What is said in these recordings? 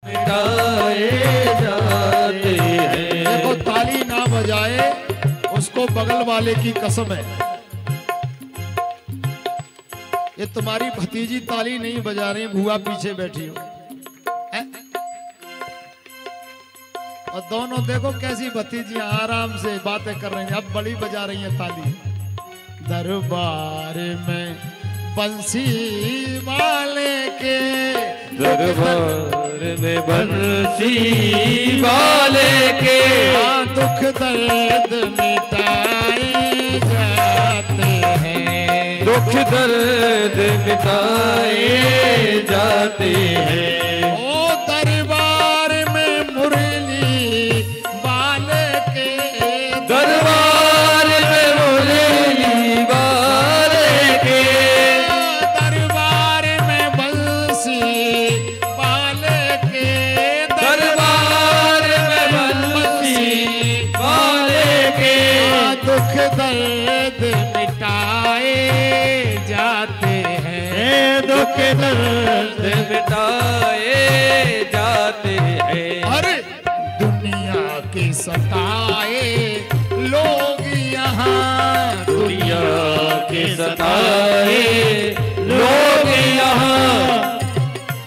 मिटाए जाते हैं। देखो ताली ना बजाए उसको बगल वाले की कसम है। ये तुम्हारी भतीजी ताली नहीं बजा रही, बुआ पीछे बैठी हो है? और दोनों देखो कैसी भतीजियां आराम से बातें कर रही हैं, अब बड़ी बजा रही हैं ताली। दरबार में बंसी वाले के, दरबार में बंसी वाले के दुख दर्द मिटाए जाते हैं, दुख दर्द मिटाए जाते हैं। ओ दरबार में मुरली वाले के, दरबार में मुरली वाले के दरबार में बंसी वाले के, दरबार में बंसी वाले के दुख दर्द मिटाए जाते हैं, दुख दर्द मिटाए जाते हैं। अरे दुनिया के सताए लोग यहाँ, दुनिया के सताए लोग यहाँ,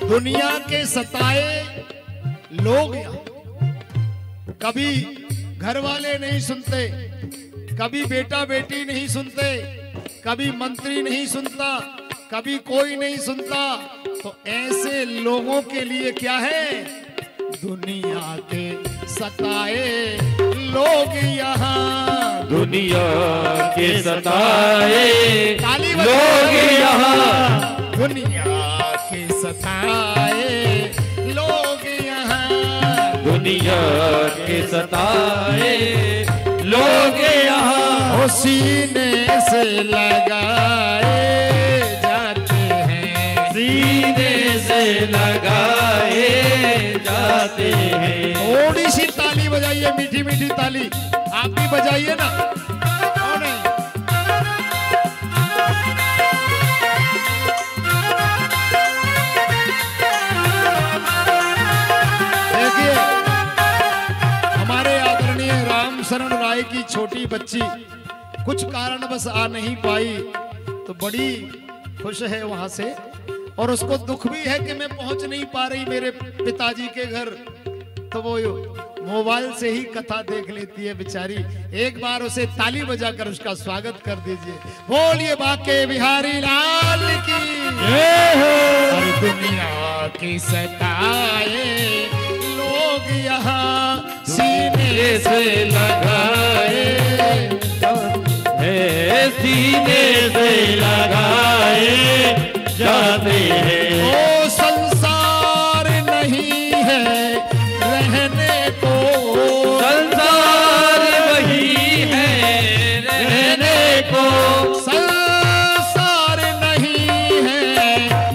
दुनिया के सताए लोग यहाँ। कभी घर वाले नहीं सुनते, कभी बेटा बेटी नहीं सुनते, कभी मंत्री नहीं सुनता, कभी कोई नहीं सुनता। तो ऐसे लोगों के लिए क्या है, दुनिया के सताए लोग यहाँ, दुनिया के सताए ताली लोग यहाँ, दुनिया के सताए लोग यहाँ, दुनिया के सताए लोग यहाँ, वो सीने से लगाए जाते हैं, सीने से लगाए जाते हैं। थोड़ी सी ताली बजाइए, मीठी मीठी ताली आप भी बजाइए ना, क्यों नहीं? देखिए हमारे आदरणीय राम शरण राय की छोटी बच्ची कुछ कारणवश आ नहीं पाई, तो बड़ी खुश है वहां से, और उसको दुख भी है कि मैं पहुंच नहीं पा रही मेरे पिताजी के घर। तो वो मोबाइल से ही कथा देख लेती है बेचारी। एक बार उसे ताली बजाकर उसका स्वागत कर दीजिए। बोलिए बाके बिहारी लाल की। हर दुनिया की सताए लोग यहाँ सीने से लगाए, सीने से लगाए जाते हैं। ओ संसार नहीं है रहने को, संसार वही है रहने को, संसार नहीं है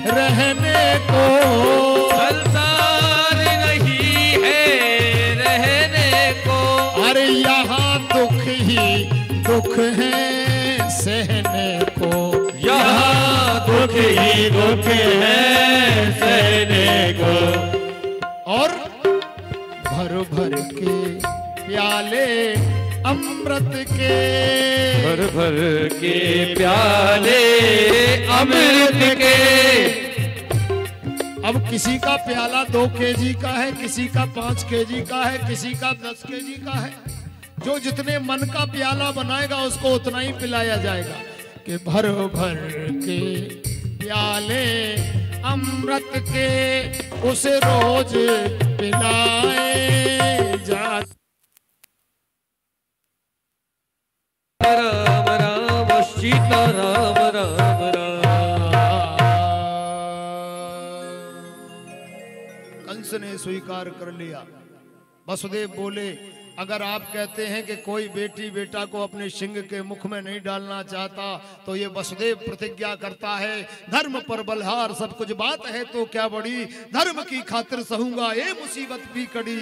रहने को, संसार नहीं है रहने को। अरे यहाँ दुख ही दुख है सहने को, यहाँ दुख ही दुख है सहने को। और भर भर के प्याले अमृत के, भर भर के प्याले अमृत के। अब किसी का प्याला 2 केजी का है, किसी का 5 केजी का है, किसी का 10 केजी का है। जो जितने मन का प्याला बनाएगा उसको उतना ही पिलाया जाएगा। कि भर भर के प्याले अमृत के उसे रोज पिलाए जा। राम राम सीता राम राम राम। कंस ने स्वीकार कर लिया। वसुदेव बोले, अगर आप कहते हैं कि कोई बेटी बेटा को अपने सिंह के मुख में नहीं डालना चाहता, तो ये वसुदेव प्रतिज्ञा करता है, धर्म पर बलहार सब कुछ बात है तो क्या बड़ी, धर्म की खातिर सहूंगा ये मुसीबत भी कड़ी।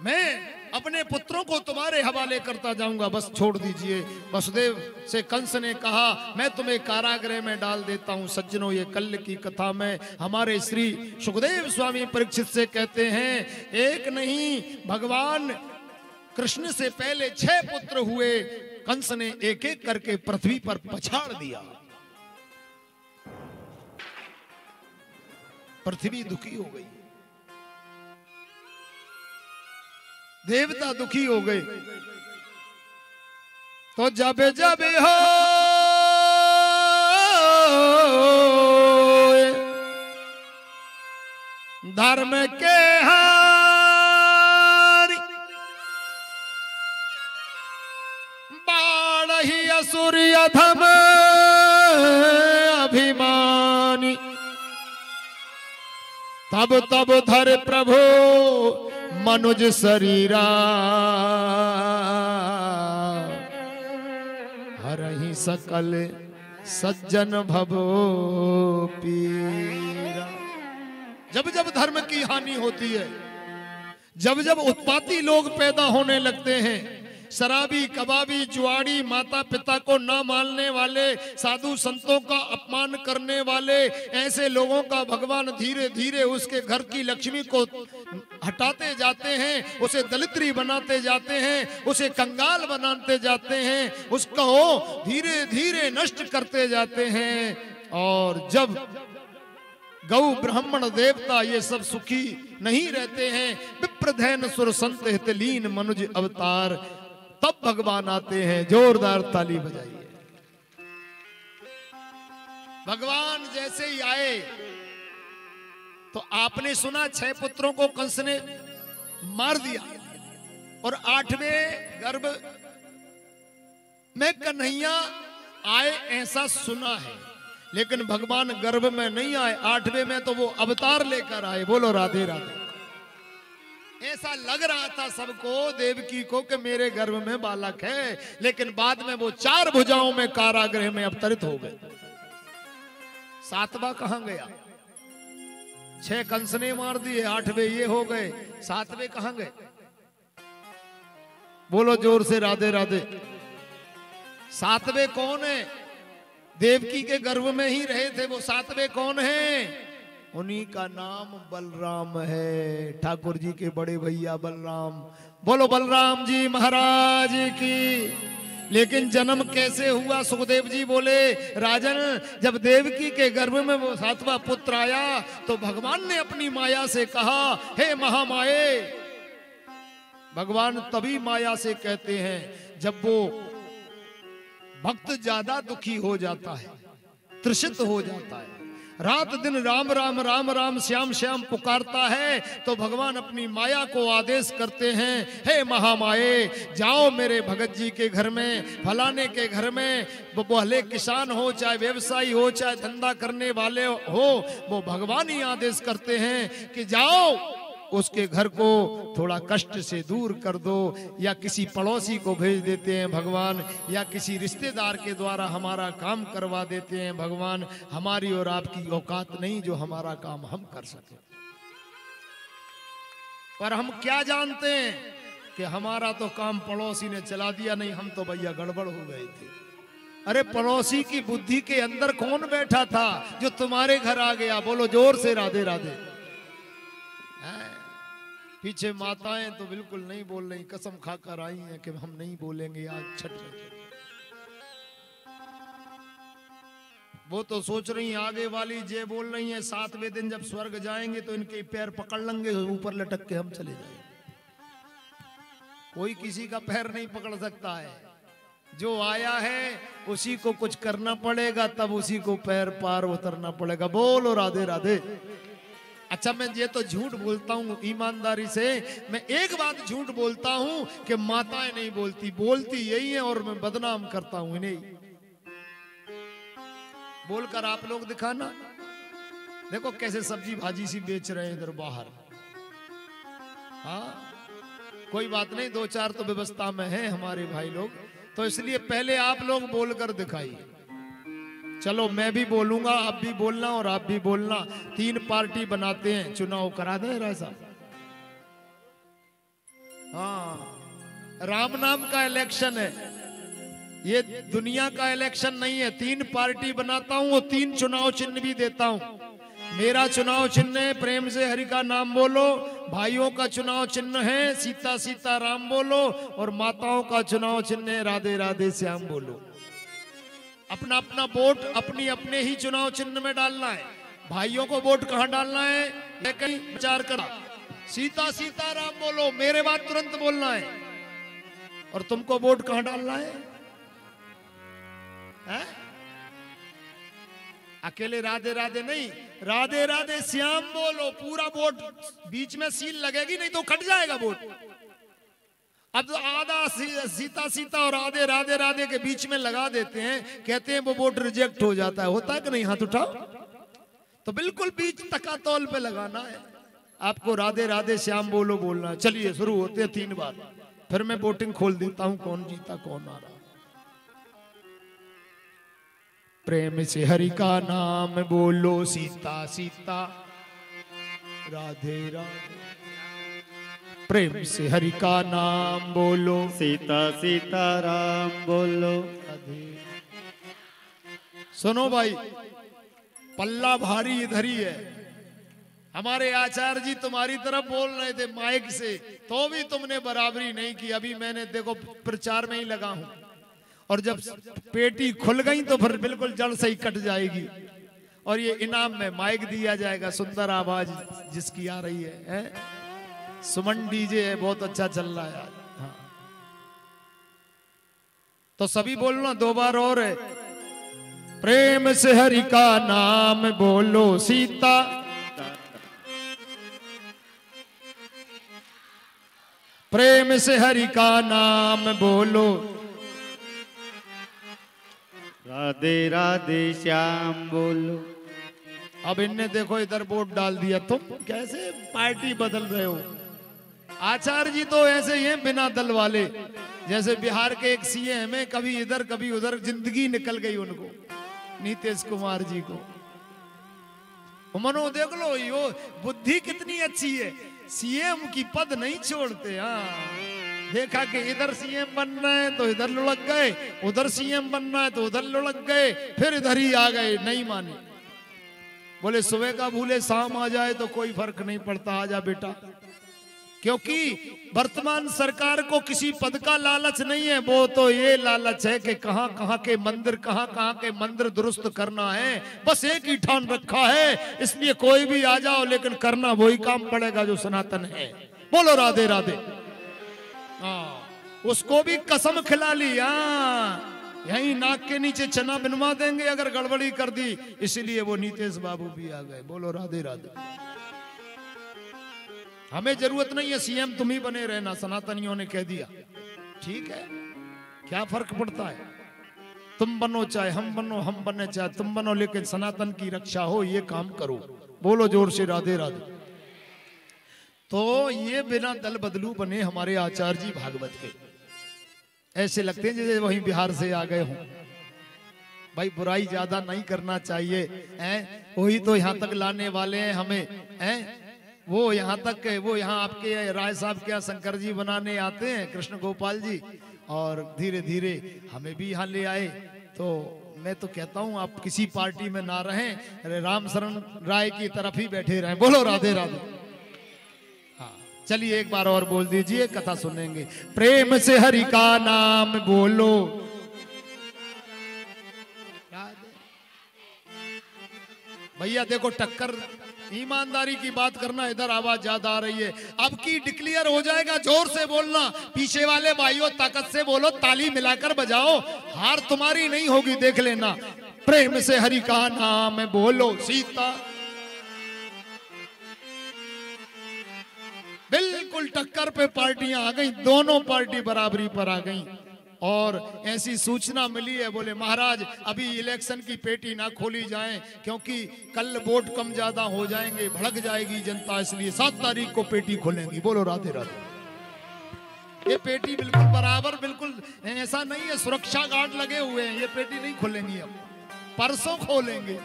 मैं अपने पुत्रों को तुम्हारे हवाले करता जाऊंगा, बस छोड़ दीजिए। वसुदेव से कंस ने कहा मैं तुम्हें कारागृह में डाल देता हूं। सज्जनों, ये कल की कथा में हमारे श्री सुखदेव स्वामी परीक्षित से कहते हैं, एक नहीं भगवान कृष्ण से पहले 6 पुत्र हुए, कंस ने एक एक करके पृथ्वी पर पछाड़ दिया। पृथ्वी दुखी हो गई, देवता दुखी हो गए। तो जब जब हो धर्म के हारी बाढ़ी असुर अधम अभिमानी, तब तब धर प्रभु मनुज शरीरा, हरहि सकल सज्जन भवो पीरा। जब जब धर्म की हानि होती है, जब जब उत्पाती लोग पैदा होने लगते हैं, शराबी, कबाबी, जुआड़ी, माता पिता को न मानने वाले, साधु संतों का अपमान करने वाले, ऐसे लोगों का भगवान धीरे धीरे उसके घर की लक्ष्मी को हटाते जाते हैं, उसे दलिद्री बनाते जाते हैं, उसे कंगाल बनाते जाते हैं, उसको धीरे धीरे नष्ट करते जाते हैं। और जब गौ ब्राह्मण देवता ये सब सुखी नहीं रहते हैं, विप्रधैन सुर संत हितलीन मनुज अवतार, तब भगवान आते हैं। जोरदार ताली बजाइए। भगवान जैसे ही आए तो आपने सुना 6 पुत्रों को कंस ने मार दिया और 8वें गर्भ में कन्हैया आए, ऐसा सुना है। लेकिन भगवान गर्भ में नहीं आए, 8वें में तो वो अवतार लेकर आए। बोलो राधे राधे। ऐसा लग रहा था सबको, देवकी को, कि मेरे गर्भ में बालक है, लेकिन बाद में वो 4 भुजाओं में कारागृह में अवतरित हो गए। 7वां कहां गया? 6 कंस ने मार दिए, 8वें ये हो गए, 7वें कहां गए? बोलो जोर से राधे राधे। 7वें कौन है? देवकी के गर्भ में ही रहे थे वो 7वें कौन है? उन्हीं का नाम बलराम है, ठाकुर जी के बड़े भैया बलराम। बोलो बलराम जी महाराज की। लेकिन जन्म कैसे हुआ? सुखदेव जी बोले, राजन, जब देवकी के गर्भ में वो 7वां पुत्र आया तो भगवान ने अपनी माया से कहा, हे महामाये। भगवान तभी माया से कहते हैं जब वो भक्त ज्यादा दुखी हो जाता है, तृषित हो जाता है, रात दिन राम राम राम राम श्याम श्याम पुकारता है, तो भगवान अपनी माया को आदेश करते हैं, हे महामाये, जाओ मेरे भगत जी के घर में, फलाने के घर में, वो भले किसान हो, चाहे व्यवसायी हो, चाहे धंधा करने वाले हो, वो भगवान ही आदेश करते हैं कि जाओ उसके घर को थोड़ा कष्ट से दूर कर दो, या किसी पड़ोसी को भेज देते हैं भगवान, या किसी रिश्तेदार के द्वारा हमारा काम करवा देते हैं भगवान। हमारी और आपकी औकात नहीं जो हमारा काम हम कर सके। पर हम क्या जानते हैं कि हमारा तो काम पड़ोसी ने चला दिया, नहीं हम तो भैया गड़बड़ हो गए थे। अरे पड़ोसी की बुद्धि के अंदर कौन बैठा था जो तुम्हारे घर आ गया? बोलो जोर से राधे राधे। पीछे माताएं तो बिल्कुल नहीं बोल रही, कसम खाकर आई हैं कि हम नहीं बोलेंगे आज छठ में। वो तो सोच रही हैं, आगे वाली जे बोल रही हैं 7वें दिन जब स्वर्ग जाएंगे तो इनके पैर पकड़ लेंगे, ऊपर लटक के हम चले जाएंगे। कोई किसी का पैर नहीं पकड़ सकता है, जो आया है उसी को कुछ करना पड़ेगा, तब उसी को पैर पार उतरना पड़ेगा। बोलो राधे राधे। अच्छा, मैं ये तो झूठ बोलता हूँ ईमानदारी से, मैं एक बात झूठ बोलता हूँ कि माताएं नहीं बोलती, बोलती यही है और मैं बदनाम करता हूँ इन्हें। बोलकर आप लोग दिखाना, देखो कैसे सब्जी भाजी सी बेच रहे हैं इधर बाहर। हाँ, कोई बात नहीं, 2-4 तो व्यवस्था में है हमारे भाई लोग, तो इसलिए पहले आप लोग बोलकर दिखाइए। चलो मैं भी बोलूंगा, आप भी बोलना और आप भी बोलना, 3 पार्टी बनाते हैं, चुनाव करा दे ऐसा। हाँ, राम नाम का इलेक्शन है, ये दुनिया का इलेक्शन नहीं है। 3 पार्टी बनाता हूं, वो 3 चुनाव चिन्ह भी देता हूं। मेरा चुनाव चिन्ह है प्रेम से हरि का नाम बोलो, भाइयों का चुनाव चिन्ह है सीता सीता राम बोलो, और माताओं का चुनाव चिन्ह है राधे राधे श्याम बोलो। अपना अपना वोट अपनी अपने ही चुनाव चिन्ह में डालना है। भाइयों को वोट कहां डालना है, कहीं विचार करा। सीता सीता राम बोलो, मेरे बाद तुरंत बोलना है। और तुमको वोट कहां डालना है? अकेले राधे राधे नहीं, राधे राधे श्याम बोलो। पूरा वोट बीच में सील लगेगी, नहीं तो कट जाएगा वोट। अब तो आधा सीता सीता और आधे राधे राधे के बीच में लगा देते हैं, कहते हैं वो वोट रिजेक्ट हो जाता है। होता है कि नहीं? हाथ उठाओ। तो बिल्कुल बीच तकातौल पे लगाना है आपको। राधे राधे श्याम बोलो बोलना है। चलिए शुरू होते हैं 3 बार, फिर मैं वोटिंग खोल देता हूं कौन जीता कौन आ रहा। प्रेम से हरि का नाम बोलो, सीता सीता राधे राधे। प्रेम से हरि का नाम बोलो, सीता सीता राम बोलो। राधे। सुनो भाई, पल्ला भारी इधर ही है। हमारे आचार्य जी तुम्हारी तरफ बोल रहे थे माइक से, तो भी तुमने बराबरी नहीं की। अभी मैंने देखो प्रचार में ही लगा हूं, और जब पेटी खुल गई तो फिर बिल्कुल जड़ से ही कट जाएगी। और ये इनाम में माइक दिया जाएगा। सुंदर आवाज जिसकी आ रही है? सुमन डीजे है, बहुत अच्छा चल रहा है आज। हाँ। तो सभी बोलना 2 बार और है। प्रेम से हरि का नाम बोलो, सीता प्रेम से हरि का नाम बोलो, राधे राधे श्याम बोलो। अब इनने देखो इधर वोट डाल दिया। तुम कैसे पार्टी बदल रहे हो? आचार्य जी तो ऐसे ही हैं, बिना दल वाले। जैसे बिहार के एक सीएम है, कभी इधर कभी उधर, जिंदगी निकल गई उनको, नीतीश कुमार जी को। मनो देख लो, यो बुद्धि कितनी अच्छी है, सीएम की पद नहीं छोड़ते। हाँ, देखा कि इधर सीएम बनना है तो इधर लुढ़क गए, उधर सीएम बनना है तो उधर लुढ़क गए, फिर इधर ही आ गए। नहीं माने, बोले सुबह का भूले शाम आ जाए तो कोई फर्क नहीं पड़ता, आ जा बेटा। क्योंकि वर्तमान सरकार को किसी पद का लालच नहीं है, वो तो ये लालच है कि कहां कहां के मंदिर दुरुस्त करना है। बस एक ही ठान रखा है, इसलिए कोई भी आ जाओ लेकिन करना वही काम पड़ेगा जो सनातन है। बोलो राधे राधे। उसको भी कसम खिला ली, यही नाक के नीचे चना बनवा देंगे अगर गड़बड़ी कर दी, इसलिए वो नीतीश बाबू भी आ गए। बोलो राधे राधे। हमें जरूरत नहीं है सीएम तुम ही बने रहना, सनातनियों ने कह दिया। ठीक है, क्या फर्क पड़ता है? तुम बनो चाहे हम बनो, हम बने चाहे तुम बनो, लेकिन सनातन की रक्षा हो ये काम करो। बोलो जोर से राधे राधे। तो ये बिना दल बदलू बने हमारे आचार्य जी भागवत के, ऐसे लगते हैं जैसे वहीं बिहार से आ गए हों। भाई बुराई ज्यादा नहीं करना चाहिए, वही तो यहाँ तक लाने वाले हैं हमें। वो यहाँ तक, वो यहाँ आपके राय साहब के यहाँ शंकर जी बनाने आते हैं, कृष्ण गोपाल जी, और धीरे धीरे हमें भी यहाँ ले आए। तो मैं तो कहता हूँ आप किसी पार्टी में ना रहें, राम शरण राय की तरफ ही बैठे रहें। बोलो राधे राधे। हाँ, चलिए एक बार और बोल दीजिए, कथा सुनेंगे। प्रेम से हरि का नाम बोलो, भैया देखो टक्कर, ईमानदारी की बात करना, इधर आवाज ज्यादा आ रही है। अब की डिक्लेयर हो जाएगा, जोर से बोलना। पीछे वाले भाइयों ताकत से बोलो, ताली मिलाकर बजाओ, हार तुम्हारी नहीं होगी, देख लेना। प्रेम से हरि का नाम बोलो, सीता। बिल्कुल टक्कर पे पार्टियां आ गई, दोनों पार्टी बराबरी पर आ गई। और ऐसी सूचना मिली है, बोले महाराज अभी इलेक्शन की पेटी ना खोली जाए, क्योंकि कल वोट कम ज्यादा हो जाएंगे, भड़क जाएगी जनता, इसलिए 7 तारीख को पेटी खोलेंगी। बोलो राधे राधे। ये पेटी बिल्कुल बराबर, बिल्कुल ऐसा नहीं है सुरक्षा गार्ड लगे हुए हैं, ये पेटी नहीं खोलेंगी, अब परसों खोलेंगे।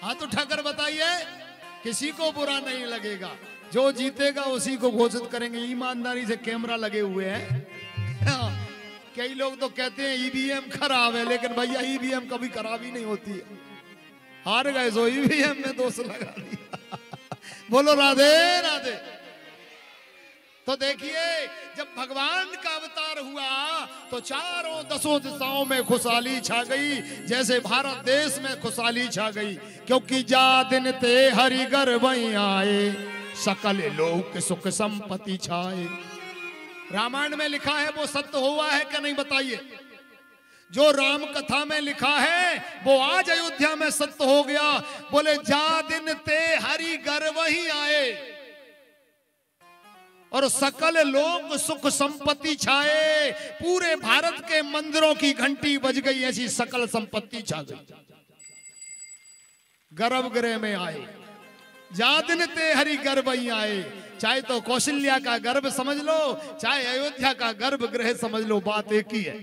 हाथ उठाकर बताइए, किसी को बुरा नहीं लगेगा। जो जीतेगा उसी को घोषित करेंगे। ईमानदारी से कैमरा लगे हुए हैं। हाँ, कई लोग तो कहते हैं ईवीएम खराब है, लेकिन भैया ईवीएम कभी खराब ही नहीं होती है। हार गए सो ईवीएम में दोष लगा दिया। बोलो राधे राधे। तो देखिए, जब भगवान का अवतार हुआ तो चारों दसों दिशाओं में खुशहाली छा गई, जैसे भारत देश में खुशहाली छा गई। क्योंकि जा दिन ते हरि घर वहीं आए, सकल लोक सुख संपत्ति छाए। रामायण में लिखा है वो सत्य हुआ है क्या नहीं बताइए? जो राम कथा में लिखा है वो आज अयोध्या में सत्य हो गया। बोले जा दिन ते हरि घर वहीं आए और सकल लोक सुख संपत्ति छाए। पूरे भारत के मंदिरों की घंटी बज गई, ऐसी सकल संपत्ति छा गई। गर्भगृह में आए, जा दिन ते हरि गर्भ वहीं आए। चाहे तो कौशल्या का गर्भ समझ लो, चाहे अयोध्या का गर्भगृह समझ लो, बात एक ही है।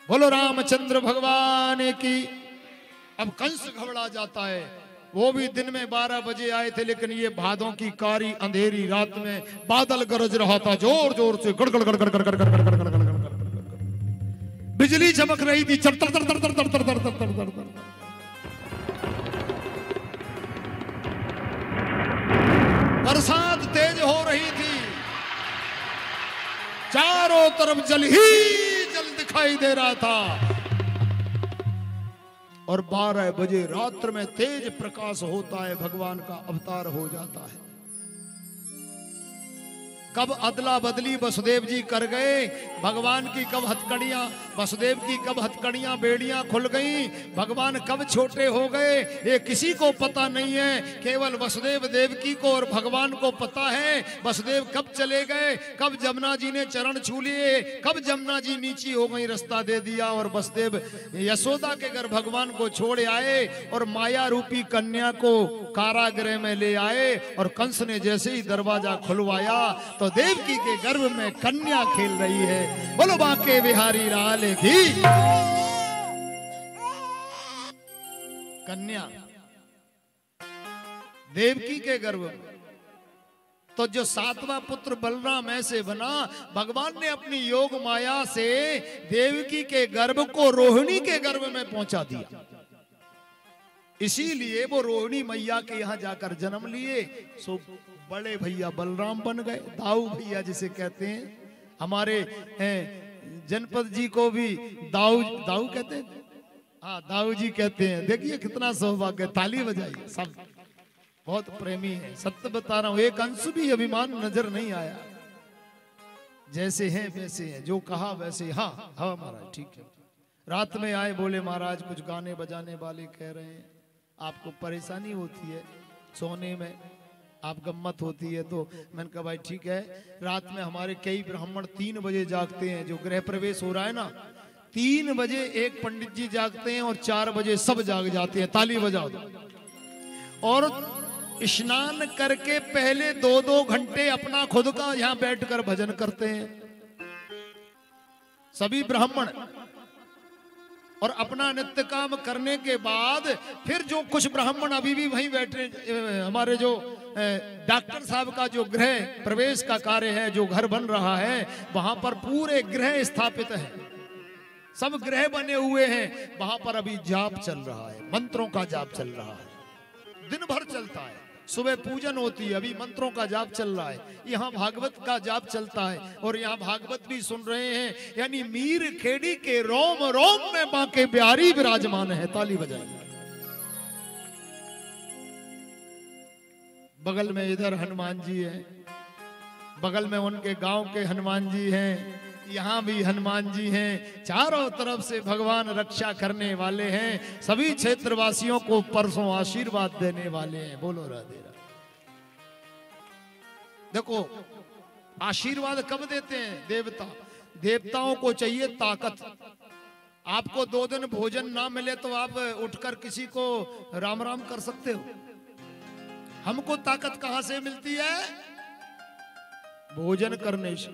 बोलो रामचंद्र भगवान की। अब कंस घबरा जाता है। वो भी दिन में 12 बजे आए थे, लेकिन ये भादों की कारी अंधेरी रात में बादल गरज रहा था जोर जोर से, गड़गड़ गड़गड़ गड़गड़ गड़गड़ गड़गड़ गड़गड़। बिजली चमक रही थी, चर तर तर तर तर तर तर तर तर तर तर। बरसात तेज हो रही थी, चारों तरफ जल ही जल दिखाई दे रहा था। और 12 बजे रात्र में तेज प्रकाश होता है, भगवान का अवतार हो जाता है। कब अदला बदली वसुदेव जी कर गए, भगवान की कब हथकड़ियां, वसुदेव की कब हथकड़ियां बेड़ियां खुल गई, भगवान कब छोटे हो गए, ये किसी को पता नहीं है। केवल वसुदेव देवकी को और भगवान को पता है। वसुदेव कब चले गए, कब जमुना जी ने चरण छू लिए, कब जमुना जी नीची हो गई, रास्ता दे दिया और वसुदेव यशोदा के घर भगवान को छोड़ आए और माया रूपी कन्या को कारागृह में ले आए। और कंस ने जैसे ही दरवाजा खुलवाया तो देवकी के गर्भ में कन्या खेल रही है। बोलो बांके बिहारी लाल की। कन्या देवकी के गर्भ में। तो जो 7वां पुत्र बलराम ऐसे बना, भगवान ने अपनी योग माया से देवकी के गर्भ को रोहिणी के गर्भ में पहुंचा दिया। इसीलिए वो रोहिणी मैया के यहां जाकर जन्म लिए। सो बड़े भैया बलराम बन गए, दाऊ भैया जिसे कहते हैं। हमारे जनपद जी को भी दाऊ दाऊ कहते हैं। हाँ, दाऊ जी कहते हैं। देखिए कितना सौभाग्य, ताली बजाइए। सब बहुत प्रेमी है, सत्य बता रहा हूं। एक अंश भी अभिमान नजर नहीं आया। जैसे हैं वैसे हैं, जो कहा वैसे। हाँ हाँ महाराज ठीक है। रात में आए, बोले महाराज कुछ गाने बजाने वाले कह रहे हैं आपको परेशानी होती है सोने में, आप गम्मत होती है। तो मैंने कहा भाई ठीक है। रात में हमारे कई ब्राह्मण 3 बजे जागते हैं। जो गृह प्रवेश हो रहा है ना, 3 बजे एक पंडित जी जागते हैं और 4 बजे सब जाग जाते हैं। ताली बजाओ। और स्नान करके पहले 2-2 घंटे अपना खुद का यहाँ बैठकर भजन करते हैं सभी ब्राह्मण। और अपना नित्य काम करने के बाद फिर जो कुछ ब्राह्मण अभी भी वहीं बैठे, हमारे जो डॉक्टर साहब का जो गृह प्रवेश का कार्य है, जो घर बन रहा है, वहां पर पूरे गृह स्थापित है, सब गृह बने हुए हैं। वहां पर अभी जाप चल रहा है, मंत्रों का जाप चल रहा है, दिन भर चलता है। सुबह पूजन होती है, अभी मंत्रों का जाप चल रहा है। यहाँ भागवत का जाप चलता है और यहाँ भागवत भी सुन रहे हैं। यानी मीर खेड़ी के रोम रोम में बांके बिहारी विराजमान है। ताली बजाइए। बगल में इधर हनुमान जी हैं, बगल में उनके गांव के हनुमान जी हैं, यहाँ भी हनुमान जी हैं। चारों तरफ से भगवान रक्षा करने वाले हैं। सभी क्षेत्रवासियों को परसों आशीर्वाद देने वाले हैं। बोलो राधे राधे। देखो आशीर्वाद कब देते हैं? देवता। देवताओं को चाहिए ताकत। आपको 2 दिन भोजन ना मिले तो आप उठकर किसी को राम राम कर सकते हो? हमको ताकत कहां से मिलती है? भोजन करने से।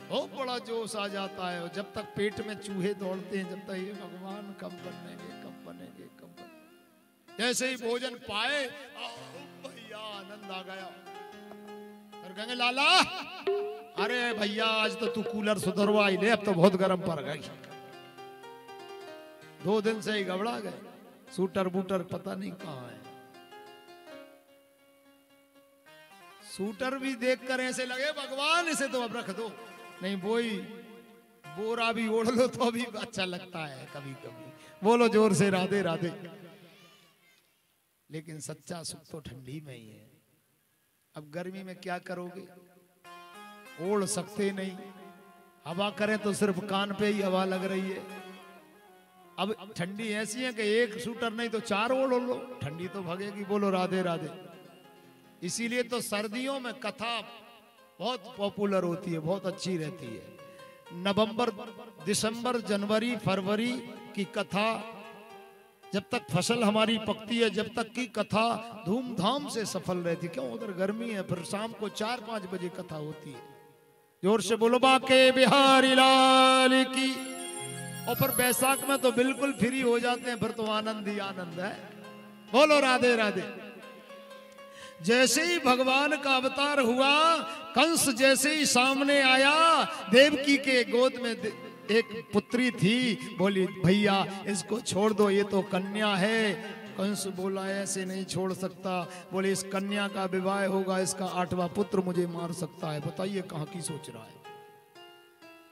बहुत बड़ा जोश आ जाता है। जब तक पेट में चूहे दौड़ते हैं, जब तक ये भगवान कब बनेंगे, कब बनेंगे, कब बनेंगे। जैसे ही भोजन पाए भैया आनंद आ गया। फिर कहेंगे लाला अरे भैया आज तो तू कूलर सुधरवा ही ले, अब तो बहुत गर्म पड़ गई। 2 दिन से ही घबरा गए, सूटर बूटर पता नहीं कहाँ है। सूटर भी देखकर ऐसे लगे भगवान इसे तो अब रख दो, नहीं वही बोरा भी ओढ़ लो तो भी अच्छा लगता है कभी कभी। बोलो जोर से राधे राधे। लेकिन सच्चा सुख तो ठंडी में ही है। अब गर्मी में क्या करोगे, ओढ़ सकते नहीं, हवा करें तो सिर्फ कान पे ही हवा लग रही है। अब ठंडी ऐसी है कि एक सूटर नहीं तो 4 ओढ़ लो, ठंडी तो भगेगी। बोलो राधे राधे। इसीलिए तो सर्दियों में कथा बहुत पॉपुलर होती है, बहुत अच्छी रहती है। नवंबर, दिसंबर, जनवरी, फरवरी की कथा, जब तक फसल हमारी पकती है जब तक की कथा धूमधाम से सफल रहती। क्यों, उधर गर्मी है, फिर शाम को 4-5 बजे कथा होती है। जोर से बोलो बाके बिहारी लाल की। और फिर बैसाख में तो बिल्कुल फ्री हो जाते हैं, फिर तो आनंद ही आनंद है। बोलो राधे राधे। जैसे ही भगवान का अवतार हुआ, कंस जैसे ही सामने आया, देवकी के गोद में एक पुत्री थी, बोली भैया इसको छोड़ दो, ये तो कन्या है। कंस बोला ऐसे नहीं छोड़ सकता, बोले इस कन्या का विवाह होगा, इसका 8वां पुत्र मुझे मार सकता है। बताइए कहाँ की सोच रहा है।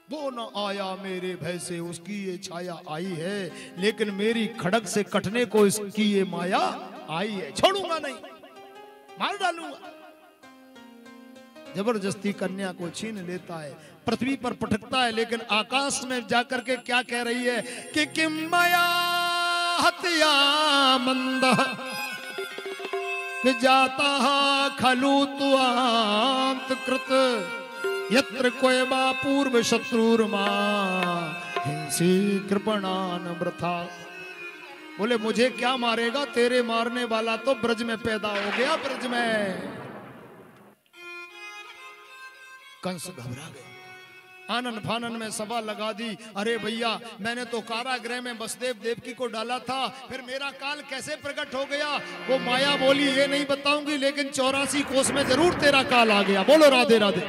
वो न आया मेरे भय से, उसकी ये छाया आई है, लेकिन मेरी खड़क से कटने को इसकी ये माया आई है। छोड़ूंगा नहीं, मार डालूंगा। जबरदस्ती कन्या को छीन लेता है, पृथ्वी पर पटकता है, लेकिन आकाश में जाकर के क्या कह रही है कि किम मया हत्या मंद कि जाता खलु तुआंत कृत यत्र कोयबा पूर्व शत्रुर्मा हिंसी कृपणान वृथा। बोले मुझे क्या मारेगा, तेरे मारने वाला तो ब्रज में पैदा हो गया, ब्रज में। कंस घबरा गया, आनन फानन में सभा लगा दी। अरे भैया मैंने तो कारागृह में वसुदेव देवकी को डाला था, फिर मेरा काल कैसे प्रकट हो गया। वो माया बोली ये नहीं बताऊंगी, लेकिन 84 कोस में जरूर तेरा काल आ गया। बोलो राधे राधे।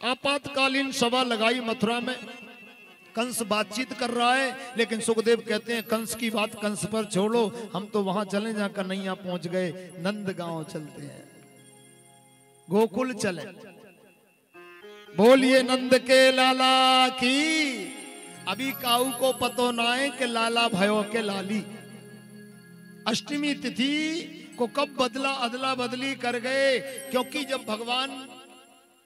आपातकालीन सभा लगाई मथुरा में। कंस बातचीत कर रहा है, लेकिन सुखदेव कहते हैं कंस की बात कंस पर छोड़ो, हम तो वहां चले जहां कन्हैया पहुंच गए। नंद गांव चलते हैं, गोकुल चले। बोलिए नंद के लाला की। अभी काऊ को पतो ना है कि लाला भयो के लाली। अष्टमी तिथि को कब बदला अदला बदली कर गए, क्योंकि जब भगवान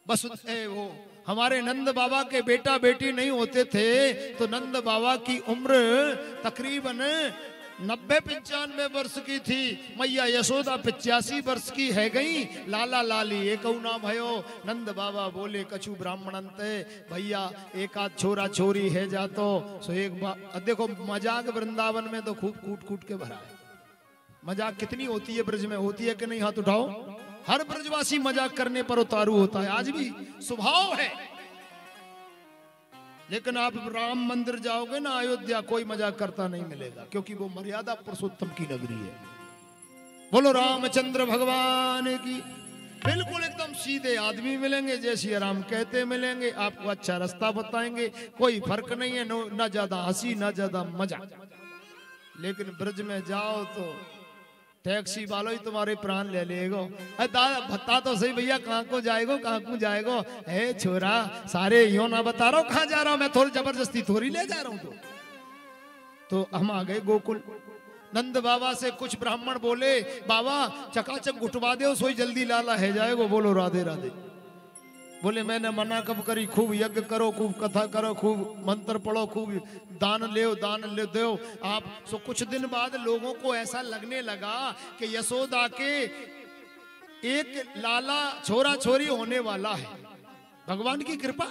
वो हमारे नंद बाबा के बेटा बेटी नहीं होते थे तो नंद बाबा की उम्र तकरीबन 90-95 वर्ष की थी। मैया यशोदा 85 वर्ष की है गई। लाला लाली एक ना भयो। नंद बाबा बोले कछु ब्राह्मण अंते, भैया एक आध छोरा छोरी है जा तो सो एक बार। देखो मजाक वृंदावन में तो खूब कूट कूट के भरा है। मजाक कितनी होती है ब्रज में, होती है कि नहीं? हाथ उठाओ। हर ब्रजवासी मजाक करने पर उतारू होता है, आज भी स्वभाव है। लेकिन आप राम मंदिर जाओगे ना अयोध्या, कोई मजाक करता नहीं मिलेगा, क्योंकि वो मर्यादा पुरुषोत्तम की नगरी है। बोलो रामचंद्र भगवान की। बिल्कुल एकदम सीधे आदमी मिलेंगे, जय श्री राम कहते मिलेंगे, आपको अच्छा रास्ता बताएंगे, कोई फर्क नहीं है। ना ज्यादा हंसी ना ज्यादा मजाक। लेकिन ब्रज में जाओ तो टैक्सी वालों ही तुम्हारे प्राण ले लेगो। बता तो सही भैया कहाँ को जाएगो, कहाँ को जाएगो। हे छोरा सारे यो ना बता रहा हूँ कहाँ जा रहा हूँ मैं, थोड़ी जबरदस्ती थोड़ी ले जा रहा हूँ। तो हम आ गए गोकुल। नंद बाबा से कुछ ब्राह्मण बोले बाबा चकाचक घुटवा दो, सोई जल्दी लाला है जाएगो। बोलो राधे राधे। बोले मैंने मना कब करी, खूब यज्ञ करो, खूब कथा करो, खूब मंत्र पढ़ो, खूब दान ले दो आप। सो कुछ दिन बाद लोगों को ऐसा लगने लगा कि यशोदा के एक लाला छोरा छोरी होने वाला है। भगवान की कृपा,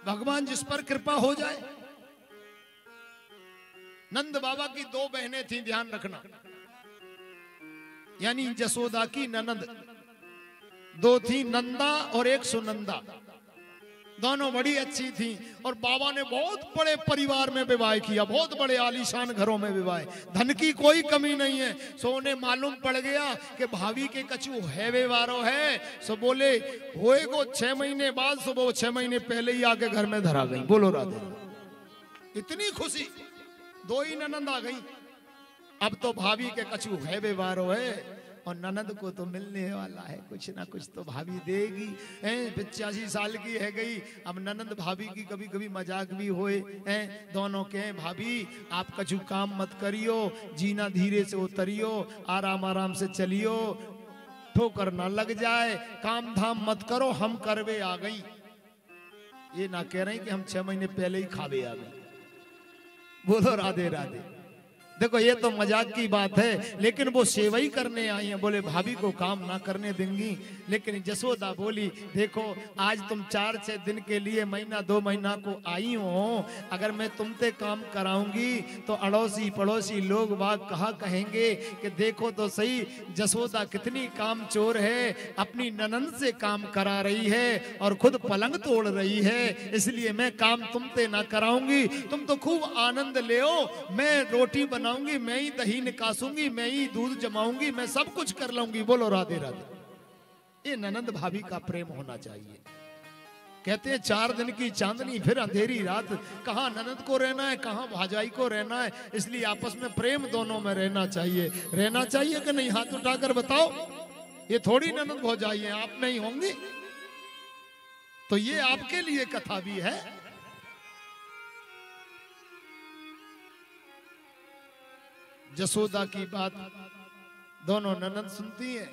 भगवान जिस पर कृपा हो जाए। नंद बाबा की 2 बहनें थी, ध्यान रखना, यानी यशोदा की ननद 2 थी, नंदा और एक सुनंदा। दोनों बड़ी अच्छी थी और बाबा ने बहुत बड़े परिवार में विवाह किया, बहुत बड़े आलीशान घरों में विवाह, धन की कोई कमी नहीं है। सो उन्हें मालूम पड़ गया कि भाभी के कछु है व्यवहारो है। सो बोले होएगो 6 महीने बाद, सो वो 6 महीने पहले ही आके घर में धरा गई। बोलो राधे। इतनी खुशी, 2 ही ननंद आ गई। अब तो भाभी के कछु है व्यवहारो है और ननद को तो मिलने वाला है, कुछ ना कुछ तो भाभी देगी। 85 साल की है गई। अब ननद भाभी की कभी कभी मजाक भी होए हैं। दोनों कहे भाभी आप कछु काम मत करियो, जीना धीरे से उतरियो, आराम आराम से चलियो, ठोकर ना लग जाए, काम धाम मत करो, हम करवे आ गई। ये ना कह रहे कि हम 6 महीने पहले ही खावे आ गए। बोलो राधे राधे। देखो ये तो मजाक की बात है, लेकिन वो सेवई करने आई हैं। बोले भाभी को काम ना करने देंगी, लेकिन जसोदा बोली देखो आज तुम 4-6 दिन के लिए, महीना 2 महीना को आई हो, अगर मैं तुमसे काम कराऊंगी तो अड़ोसी पड़ोसी लोग बाग कहा कहेंगे कि देखो तो सही जसोदा कितनी काम चोर है, अपनी ननंद से काम करा रही है और खुद पलंग तोड़ रही है, इसलिए मैं काम तुमसे ना कराऊंगी। तुम तो खूब आनंद ले, मैं रोटी बनाऊंगी, मैं ही दही निकासूंगी, मैं ही दूध जमाऊंगी, मैं सब कुछ कर लूंगी। बोलो राधे राधे। ये ननंद भाभी का प्रेम होना चाहिए। कहते हैं 4 दिन की चांदनी फिर अंधेरी रात, कहां ननंद को रहना है, कहां भाजाई को रहना है, इसलिए आपस में प्रेम दोनों में रहना चाहिए। रहना चाहिए कि नहीं? हाथ उठाकर बताओ। ये थोड़ी ननंद भौजाई है, आप नहीं होंगी तो ये आपके लिए कथा भी है। जसोदा की बात दोनों ननंद सुनती है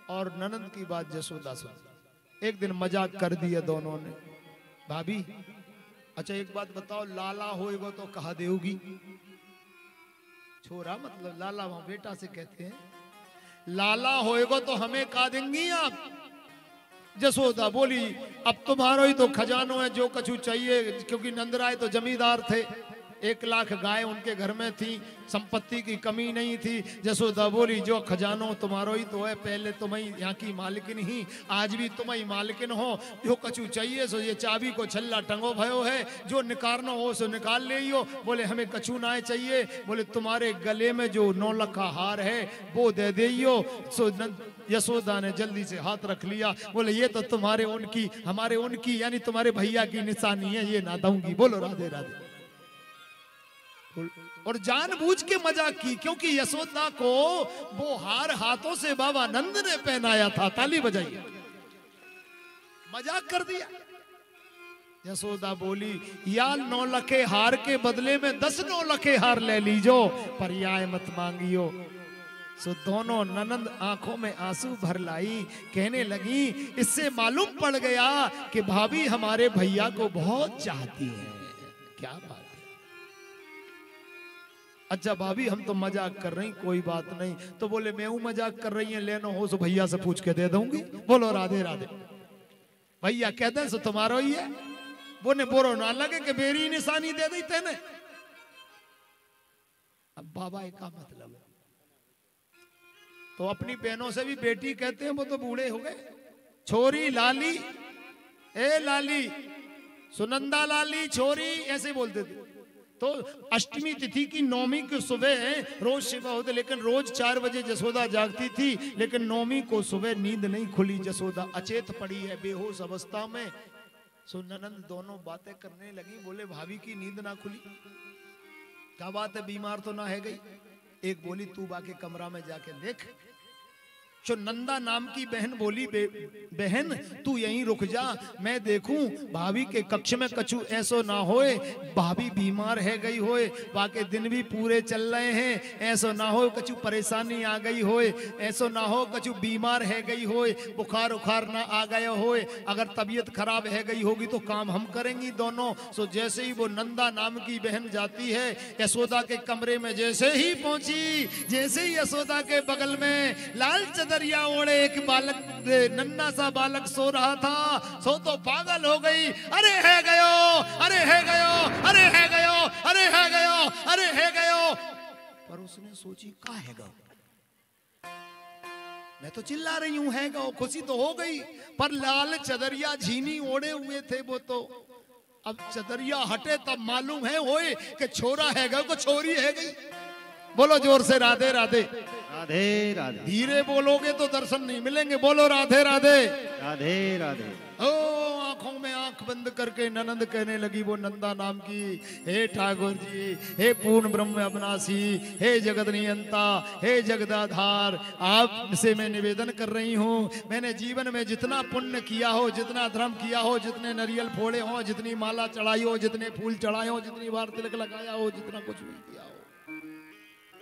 और ननंद की बात जसोदा सुनती। एक दिन मजाक कर दिया दोनों ने, भाभी अच्छा एक बात बताओ, लाला होएगा तो कहा देगी? छोरा मतलब लाला, वहां बेटा से कहते हैं, लाला होएगा तो हमें कहा देंगी आप? जसोदा बोली अब तुम्हारा ही तो खजानो है, जो कछु चाहिए, क्योंकि नंदराय तो जमींदार थे, 1 लाख गाय उनके घर में थी, संपत्ति की कमी नहीं थी। जसोदा बोली जो खजानो तुम्हारो ही तो है, पहले तुम ही यहाँ की मालकिन ही, आज भी तुम ही मालकिन हो, जो कछु चाहिए सो ये चाबी को छल्ला टंगो भयो है, जो निकारनो हो सो निकाल ले हो। बोले हमें कछु ना चाहिए, बोले तुम्हारे गले में जो 9 लाख का हार है वो दे देइयो। सो यशोदा ने जल्दी से हाथ रख लिया, बोले ये तो तुम्हारे उनकी हमारे उनकी यानी तुम्हारे भैया की निशानी है, ये ना दूंगी। बोलो राधे राधे। और जानबूझ के मजाक की, क्योंकि यशोदा को वो हार हाथों से बाबा नंद ने पहनाया था। ताली बजाइए, मजाक कर दिया। यशोदा बोली या 9 लखे हार के बदले में 10 9 लखे हार ले लीजो, पर्याय मत मांगियो। सो दोनों ननंद आंखों में आंसू भर लाई, कहने लगी इससे मालूम पड़ गया कि भाभी हमारे भैया को बहुत चाहती है। क्या बात। अच्छा भाभी हम तो मजाक कर रही, कोई बात नहीं। तो बोले मैं हूं मजाक कर रही है, लेना हो तो भैया से पूछ के दे दूंगी। बोलो राधे राधे। भैया कहते हैं सो तुम्हारा ही है, वो ने बोरो ना लगे कि मेरी निशानी दे दी तेने। अब बाबा का मतलब तो अपनी बहनों से भी बेटी कहते हैं, वो तो बूढ़े हो गए। छोरी लाली, ए लाली, सुनंदा लाली छोरी, ऐसे बोलते थे। तो अष्टमी तिथि की 9वीं की सुबह रोज सेवा होते, लेकिन रोज 4 बजे जसोदा जागती थी, लेकिन 9वीं को सुबह नींद नहीं खुली। जसोदा अचेत पड़ी है बेहोश अवस्था में। सो ननंद दोनों बातें करने लगी, बोले भाभी की नींद ना खुली, क्या बात है, बीमार तो ना है गई? एक बोली तू बाके कमरा में जाके देख। जो नंदा नाम की बहन बोली बहन तू यहीं रुक जा, मैं देखूं भाभी के कक्ष में कछु ऐसो ना होए, भाभी बीमार है गई होए, बाके दिन भी पूरे चल रहे हैं, ऐसो ना हो कछु परेशानी आ गई होए, ऐसो ना हो कछु बीमार है गई होए, बुखार उखार ना आ गया होए, अगर तबीयत खराब है गई होगी तो काम हम करेंगी दोनों। सो जैसे ही वो नंदा नाम की बहन जाती है यशोदा के कमरे में, जैसे ही पहुंची, जैसे ही यशोदा के बगल में लाल दरिया ओढ़े एक बालक, नन्ना सा बालक सो रहा था। सो तो पागल हो गई, अरे है गयो, अरे है गयो, अरे है गयो, अरे है गयो, अरे है गयो। पर उसने सोची का है गयो, मैं तो चिल्ला रही हूं है गो, खुशी तो हो गई, पर लाल चदरिया झीनी ओढ़े हुए थे वो तो। अब चदरिया हटे तब मालूम है होए कि छोरा है गो को छोरी है गई। बोलो जोर से राधे राधे। राधे राधे। धीरे बोलोगे तो दर्शन नहीं मिलेंगे। बोलो राधे राधे। राधे राधे। ओ आंखों में आंख बंद करके ननंद कहने लगी वो नंदा नाम की, हे ठाकुर जी, हे पूर्ण ब्रह्म अविनाशी, हे जगत नियंता, हे जगदाधार, आपसे मैं निवेदन कर रही हूँ, मैंने जीवन में जितना पुण्य किया हो, जितना धर्म किया हो, जितने नरियल फोड़े हो, जितनी माला चढ़ाई हो, जितने फूल चढ़ाए हो, जितनी बार तिलक लगाया हो, जितना कुछ भी किया हो,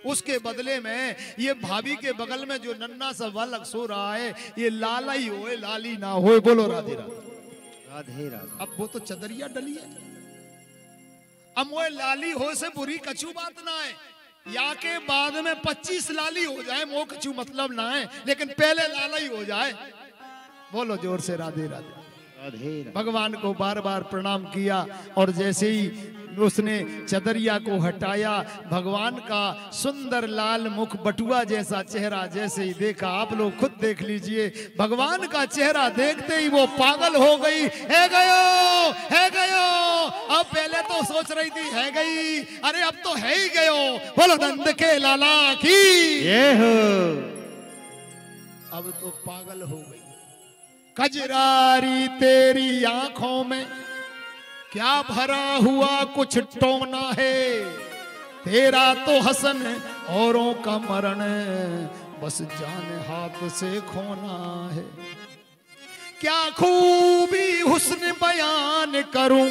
उसके बदले में ये भाभी के बगल में जो नन्ना सा बालक सो रहा है, ये लाला ही होए, लाली ना होए। बोलो राधे राधे। राधे राधे। अब वो तो चदरिया डली है, अब वो लाली हो से बुरी कछु बात ना है, या के बाद में 25 लाली हो जाए वो कछु मतलब ना है, लेकिन पहले लाला ही हो जाए। बोलो जोर से राधे राधे। राधे राधे। भगवान को बार बार प्रणाम किया और जैसे ही उसने चदरिया को हटाया, भगवान का सुंदर लाल मुख, बटुआ जैसा चेहरा जैसे ही देखा, आप लोग खुद देख लीजिए, भगवान का चेहरा देखते ही वो पागल हो गई। है गयो, है गयो। अब पहले तो सोच रही थी है गई, अरे अब तो है ही गयो। बोलो नंद के लाला की ये हो। अब तो पागल हो गई। कजरारी तेरी आंखों में क्या भरा हुआ कुछ टोना है, तेरा तो हसन औरों का मरण, बस जान हाथ से खोना है। क्या खूबी हुस्न बयान करूं,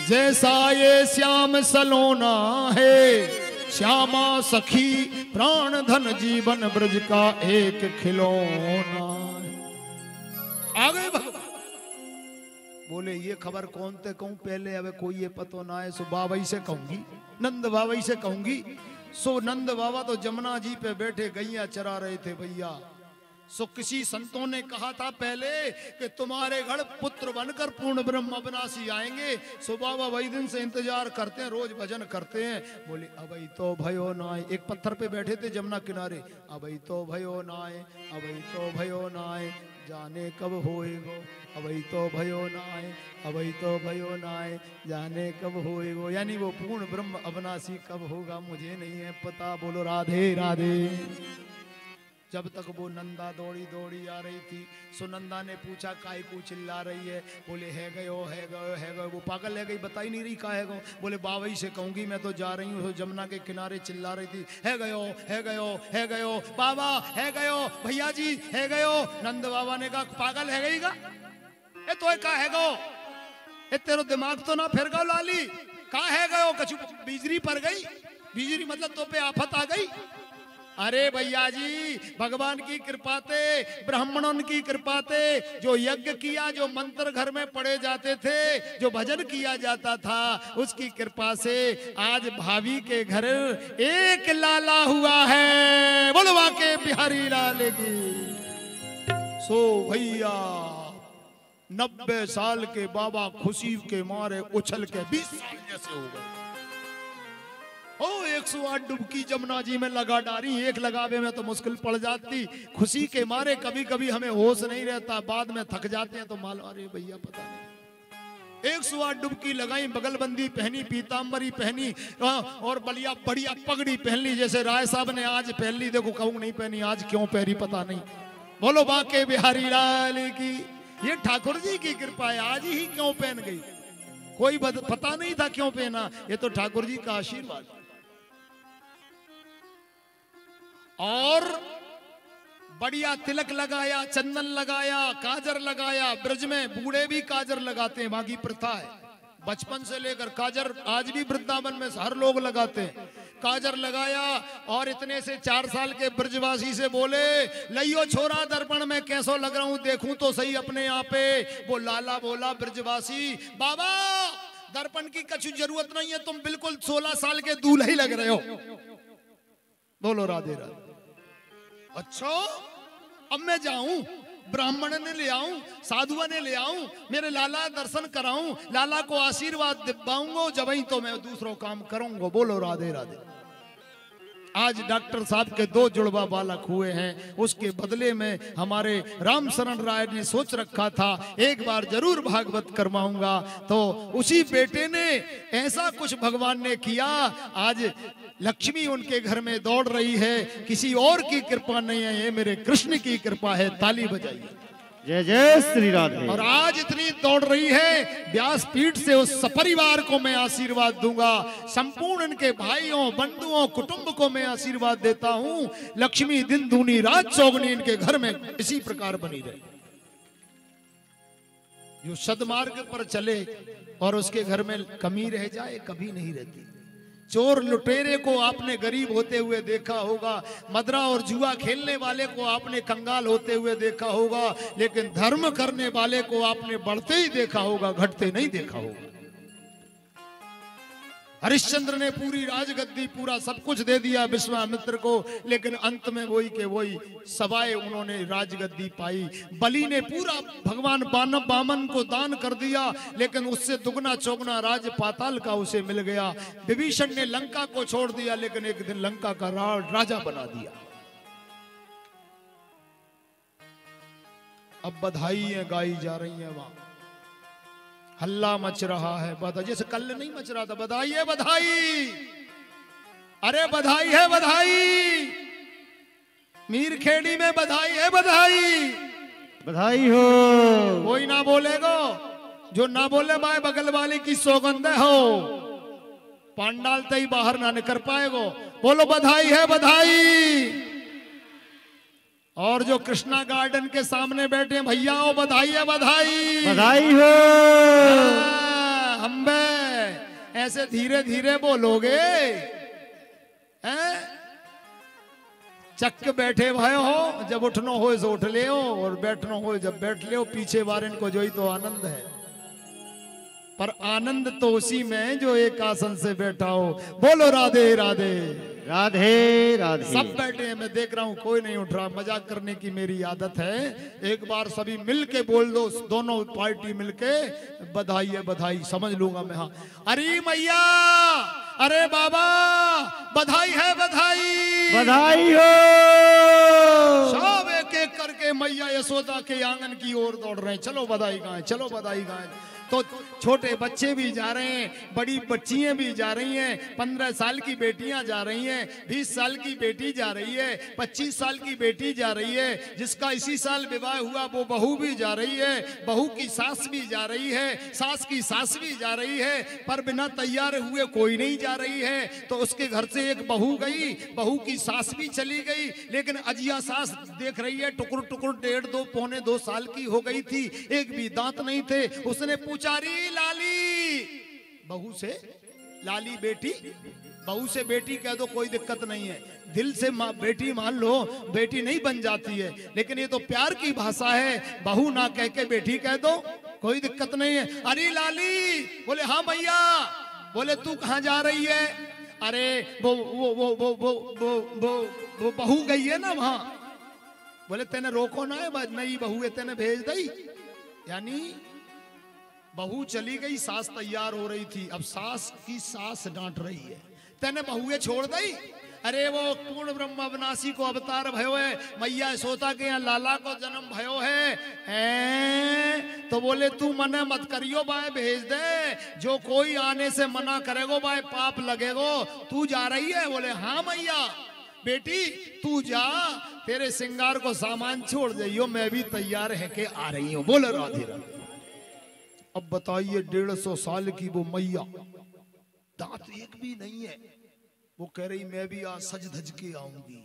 जैसा ये श्याम सलोना है, श्यामा सखी प्राण धन जीवन ब्रज का एक खिलौना है। आ गए भगवान। बोले ये खबर कौन ते कहूं पहले, अब कोई ये पतो ना है, सो बाबा से कहूंगी, नंद बाबा से कहूंगी। सो नंद बाबा तो जमुना जी पे बैठे गैया चरा रहे थे भैया। सो किसी संतों ने कहा था पहले कि तुम्हारे घर पुत्र बनकर पूर्ण ब्रह्म अविनाशी आएंगे। सो बाबा वही दिन से इंतजार करते हैं, रोज भजन करते हैं। बोले अबई तो भयो ना आए, एक पत्थर पे बैठे थे जमुना किनारे, अबई तो भयो ना आए, अबई तो भयो ना आए, जाने कब होएगो, अबई तो भयो ना आए, अबई तो भयो ना आए, जाने कब होएगो। यानी वो पूर्ण ब्रह्म अविनाशी कब होगा मुझे नहीं है पता। बोलो राधे राधे। जब तक वो नंदा दौड़ी दौड़ी आ रही थी, सुनंदा ने पूछा काय को चिल्ला रही है। बोले है गयो, है गयो, है गयो। वो पागल है गई, बता ही नहीं रही का है गो। बोले बाबा से कहूंगी, मैं तो जा रही हूँ। जमुना के किनारे चिल्ला रही थी, है गयो, है गयो, है गयो, बाबा है गयो, भैया जी है गयो। नंद बाबा ने कहा पागल है गई का, ए तो का है गो, ए तेरो दिमाग तो ना फिर गो लाली, का है गयो, कछु बिजली पर गई, बिजली मतलब तो पे आफत आ गई। अरे भैया जी भगवान की कृपा थे, ब्राह्मणों की कृपा थे, जो यज्ञ किया, जो मंत्र घर में पढ़े जाते थे, जो भजन किया जाता था, उसकी कृपा से आज भाभी के घर एक लाला हुआ है। बोलवा के बिहारी लाल की। सो भैया 90 साल के बाबा खुशी के मारे उछल के 20 साल जैसे हो गए। ओ 108 डुबकी जमुना जी में लगा डारी, एक लगावे में तो मुश्किल पड़ जाती। खुशी के मारे कभी कभी हमें होश नहीं रहता, बाद में थक जाते हैं तो माल, अरे भैया पता नहीं। 108 डुबकी लगाई, बगलबंदी पहनी, पीताम्बरी पहनी और बढ़िया बढ़िया पगड़ी पहन ली, जैसे राय साहब ने आज पहन ली। देखो कहूँ नहीं पहनी, आज क्यों पहनी पता नहीं। बोलो बाके बिहारी लाल की। ये ठाकुर जी की कृपा है, आज ही क्यों पहन गई, कोई पता नहीं था क्यों पहना, ये तो ठाकुर जी का आशीर्वाद। और बढ़िया तिलक लगाया, चंदन लगाया, काजर लगाया। ब्रज में बूढ़े भी काजर लगाते हैं, वहां की प्रथा है। बचपन से लेकर काजर आज भी वृंदावन में हर लोग लगाते हैं। काजर लगाया और इतने से 4 साल के ब्रजवासी से बोले, लइयो छोरा दर्पण में कैसो लग रहा हूं, देखूं तो सही अपने यहाँ पे। वो लाला बोला ब्रजवासी, बाबा दर्पण की कछु जरूरत नहीं है, तुम बिल्कुल 16 साल के दूल्हे ही लग रहे हो। बोलो राधे राधे। अच्छा अब मैं जाऊं, ब्राह्मण ने ले आऊं, साधुआ ने ले आऊं, मेरे लाला दर्शन कराऊं, लाला को आशीर्वाद दिवाऊंगा, जब ही तो मैं दूसरों काम करूंगा। बोलो राधे राधे। आज डॉक्टर साहब के 2 जुड़वा बालक हुए हैं, उसके बदले में हमारे राम शरण राय ने सोच रखा था एक बार जरूर भागवत करवाऊंगा, तो उसी बेटे ने ऐसा कुछ भगवान ने किया। आज लक्ष्मी उनके घर में दौड़ रही है, किसी और की कृपा नहीं है, ये मेरे कृष्ण की कृपा है। ताली बजाइए। जय जय श्री राधे। और आज इतनी दौड़ रही है, व्यासपीठ से उस सपरिवार को मैं आशीर्वाद दूंगा, संपूर्ण इनके भाइयों बंधुओं कुटुंब को मैं आशीर्वाद देता हूं। लक्ष्मी दिन दूनी रात चौगनी इनके घर में इसी प्रकार बनी रहे। जो सदमार्ग पर चले और उसके घर में कमी रह जाए, कभी नहीं रहती। चोर लुटेरे को आपने गरीब होते हुए देखा होगा, मदरा और जुआ खेलने वाले को आपने कंगाल होते हुए देखा होगा, लेकिन धर्म करने वाले को आपने बढ़ते ही देखा होगा, घटते नहीं देखा होगा। हरिश्चंद्र ने पूरी राजगद्दी पूरा सब कुछ दे दिया विश्वामित्र को, लेकिन अंत में वही के वही सवाए उन्होंने राजगद्दी पाई। बलि ने पूरा भगवान बामन को दान कर दिया, लेकिन उससे दुगना चौगना राज पाताल का उसे मिल गया। विभीषण ने लंका को छोड़ दिया, लेकिन एक दिन लंका का राजा बना दिया। अब बधाइयां गाई जा रही हैं, वहां हल्ला मच रहा है। बधाई जैसे कल नहीं मच रहा था, बधाई है बधाई, अरे बधाई है बधाई, मीरखेड़ी में बधाई है बधाई, बधाई हो। कोई ना बोलेगो, जो ना बोले भाई बगल वाले की सौगंध हो, पांडाल तई बाहर ना निकल पाएगो। बोलो बधाई है बधाई। और जो कृष्णा गार्डन के सामने बैठे भैया हो, बधाई है बधाई, बधाई हो। हम ऐसे धीरे धीरे बोलोगे, हैं? चक्क बैठे भय हो, जब उठनो हो तो उठ ले हो, और बैठनो हो जब बैठ ले हो। पीछे वारन को जो ही तो आनंद है, पर आनंद तो उसी में जो एक आसन से बैठा हो। बोलो राधे राधे राधे राधे। सब बैठे हैं, मैं देख रहा हूं कोई नहीं उठ रहा। मजाक करने की मेरी आदत है, एक बार सभी मिलके बोल दो, दोनों पार्टी मिलके बधाई है बधाई, समझ लूंगा मैं। हाँ, अरे मैया, अरे बाबा, बधाई है बधाई, बधाई हो। सब एक एक करके मैया यशोदा के आंगन की ओर दौड़ रहे हैं। चलो बधाई गाएं, चलो बधाई गाएं। तो छोटे बच्चे भी जा रहे हैं, बड़ी बच्चियां भी जा रही हैं, 15 साल की बेटियां जा रही हैं, 20 साल की बेटी जा रही है, 25 साल की बेटी जा रही है, जिसका इसी साल विवाह हुआ वो बहू भी जा रही है, बहू की सास भी जा रही है, सास की सास भी जा रही है, पर बिना तैयार हुए कोई नहीं जा रही है। तो उसके घर से एक बहू गई, बहू की सास भी चली गई, लेकिन अजिया सास देख रही है, टुकुर टुकुर 1.5 पौने 2 साल की हो गई थी, एक भी दांत नहीं थे। उसने पूछा, री लाली, बहू से लाली बेटी, बहू से बेटी कह दो कोई दिक्कत नहीं है, दिल से बेटी मान लो, बेटी नहीं बन जाती है, लेकिन ये तो प्यार की भाषा है, बहू ना कह के बेटी कह दो कोई दिक्कत नहीं है। अरे लाली, बोले हाँ भैया। बोले तू कहाँ जा रही है? अरे वो बहू गई है ना वहां। बोले तेने रोको ना है, नई बहू है, तेने भेज दी। यानी बहू चली गई, सास तैयार हो रही थी, अब सास की सास डांट रही है, तेने बहुए छोड़ दी। अरे वो पूर्ण ब्रह्म अविनाशी को अवतार भयो है, मैया यशोदा के यहाँ लाला को जन्म भयो है। तो बोले तू मना मत करियो भाई, भेज दे, जो कोई आने से मना करेगो भाई पाप लगेगो। तू जा रही है? बोले हाँ मैया। बेटी तू जा, तेरे श्रृंगार को सामान छोड़ जाइयो, मैं भी तैयार है के आ रही हूँ। बोले राधे राधे। अब बताइए 150 साल की वो मैया, दांत एक भी नहीं है, वो कह रही मैं भी आज सज धज के आऊंगी।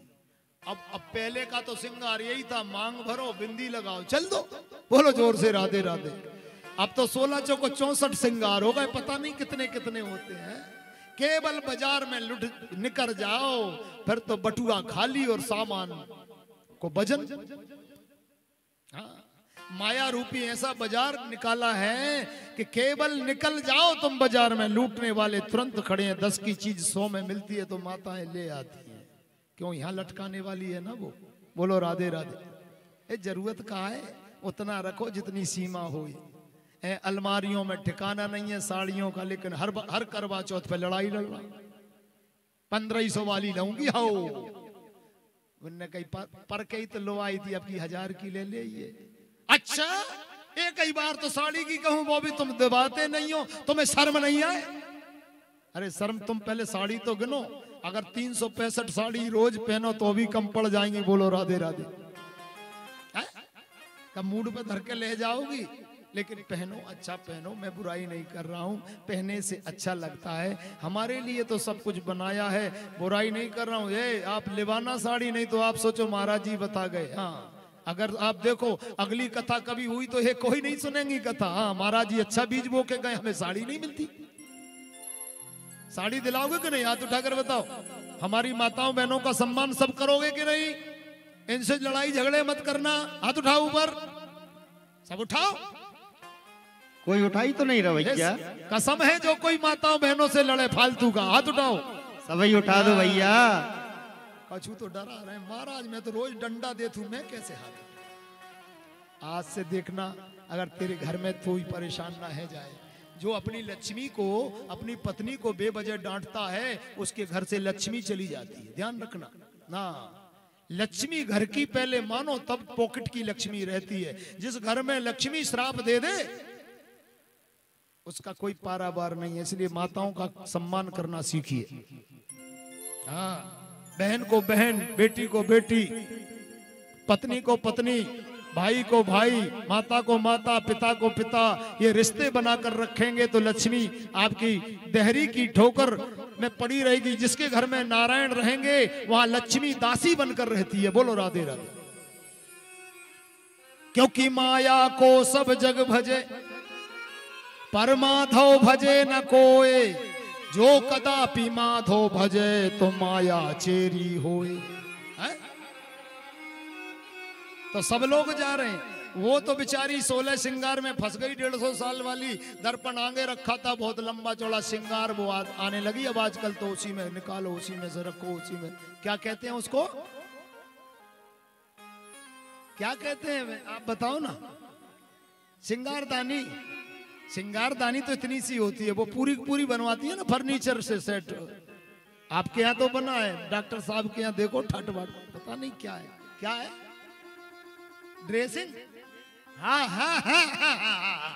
अब पहले का तो श्रृंगार यही था, मांग भरो बिंदी लगाओ चल दो। बोलो जोर से राधे राधे। अब तो 16 चौको 64 श्रृंगार हो गए, पता नहीं कितने कितने होते हैं। केवल बाजार में लुट निकल जाओ, फिर तो बटुआ खाली और सामान को वजन। हाँ, माया रूपी ऐसा बाजार निकाला है कि केवल निकल जाओ तुम बाजार में, लूटने वाले तुरंत खड़े हैं। 10 की चीज 100 में मिलती है तो माताएं ले आती हैं, क्यों यहाँ लटकाने वाली है ना वो। बोलो राधे राधे। ये जरूरत कहाँ है, उतना रखो जितनी सीमा हो। अलमारियों में ठिकाना नहीं है साड़ियों का, लेकिन हर करवा चौथ पे लड़ाई लड़ना। 1500 वाली लाऊंगी। हाओ उनने कही पर कही तो लो आई थी, आपकी 1000 की ले ले ये। अच्छा एक कई बार तो साड़ी की कहूं वो भी तुम दबाते नहीं हो, तुम्हें शर्म नहीं आए? अरे शर्म तुम पहले साड़ी तो गिनो, अगर 365 साड़ी रोज पहनो तो भी कम पड़ जाएंगे। बोलो राधे राधे। कब मूड पे धर के ले जाओगी, लेकिन पहनो, अच्छा पहनो। मैं बुराई नहीं कर रहा हूँ, पहने से अच्छा लगता है। हमारे लिए तो सब कुछ बनाया है, बुराई नहीं कर रहा हूँ। ये आप लिवाना साड़ी नहीं तो आप सोचो महाराज जी बता गए। हाँ अगर आप देखो अगली कथा कभी हुई तो ये कोई नहीं सुनेंगी कथा। हाँ महाराज जी अच्छा बीज बो के गए, हमें साड़ी नहीं मिलती। साड़ी दिलाओगे कि नहीं? हाथ उठाकर बताओ। हमारी माताओं बहनों का सम्मान सब करोगे कि नहीं? इनसे लड़ाई झगड़े मत करना। हाथ उठाओ ऊपर, सब उठाओ। कोई उठाई तो नहीं रहा भैया? कसम है जो कोई माताओं बहनों से लड़े फालतू का, हाथ उठाओ। सभी उठा दो भैया। कछु तो डरा रहे महाराज, मैं तो रोज डंडा देता हूं, मैं कैसे हाथ? आज से देखना अगर तेरे घर में कोई परेशान ना है जाए। जो अपनी लक्ष्मी को, अपनी पत्नी को बेवजह डांटता है, उसके घर से लक्ष्मी चली जाती है। ध्यान रखना ना, लक्ष्मी घर की पहले मानो तब पॉकेट की लक्ष्मी रहती है। जिस घर में लक्ष्मी श्राप दे दे उसका कोई पारावार नहीं है। इसलिए माताओं का सम्मान करना सीखिए। हाँ बहन को बहन, बेटी को बेटी, पत्नी को पत्नी, भाई को भाई, माता को माता, पिता को पिता, ये रिश्ते बनाकर रखेंगे तो लक्ष्मी आपकी देहरी की ठोकर में पड़ी रहेगी। जिसके घर में नारायण रहेंगे वहां लक्ष्मी दासी बनकर रहती है। बोलो राधे राधे। क्योंकि माया को सब जग भजे, पर माधव भजे न कोय। जो कदापि माधव भजे तो माया चेरी होए। तो सब लोग जा रहे हैं, वो तो बेचारी 16 श्रृंगार में फंस गई। 150 साल वाली दर्पण आगे रखा था, बहुत लंबा चौड़ा श्रृंगार, वो आने लगी। अब आजकल तो उसी में निकालो, उसी में से रखो, उसी में क्या कहते हैं उसको, क्या कहते हैं आप बताओ ना? श्रृंगारदानी। श्रृंगारदानी तो इतनी सी होती है, वो पूरी पूरी बनवाती है ना फर्नीचर से सेट। आपके यहाँ तो बना है, डॉक्टर साहब के यहाँ देखो ठट बाट, पता नहीं क्या है, क्या है ड्रेसिंग। हाँ हाँ हाँ हाँ हाँ,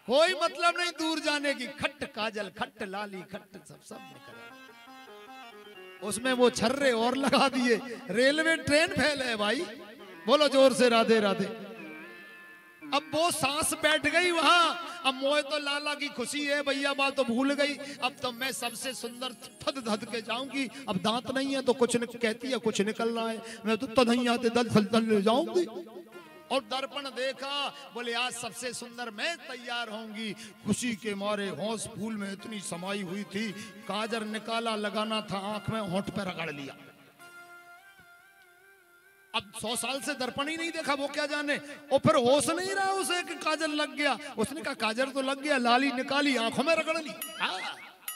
कोई मतलब नहीं दूर जाने की। खट्ट काजल, खट्ट लाली, खट्ट सब निकल। उसमें वो छर्रे और लगा दिए। रेलवे ट्रेन फेल है भाई। बोलो जोर से राधे राधे। अब वो सांस बैठ गई वहां। अब मोए तो लाला की खुशी है, भैया बात तो भूल गई। अब तो मैं सबसे सुंदर थद धद के जाऊंगी। अब दांत नहीं है तो कुछ कहती है, कुछ निकल रहा है, मैं तो तधैया दल ले जाऊंगी। और दर्पण देखा, बोले आज सबसे सुंदर मैं तैयार होंगी। खुशी के मारे होश फूल में इतनी समाई हुई थी। काजल निकाला, लगाना था आंख में, होंठ पे रगड़ लिया। अब 100 साल से दर्पण ही नहीं देखा, वो क्या जाने। और फिर होश नहीं रहा उसे कि काजल लग गया। उसने कहा काजल तो लग गया, लाली निकाली, आंखों में रगड़ ली।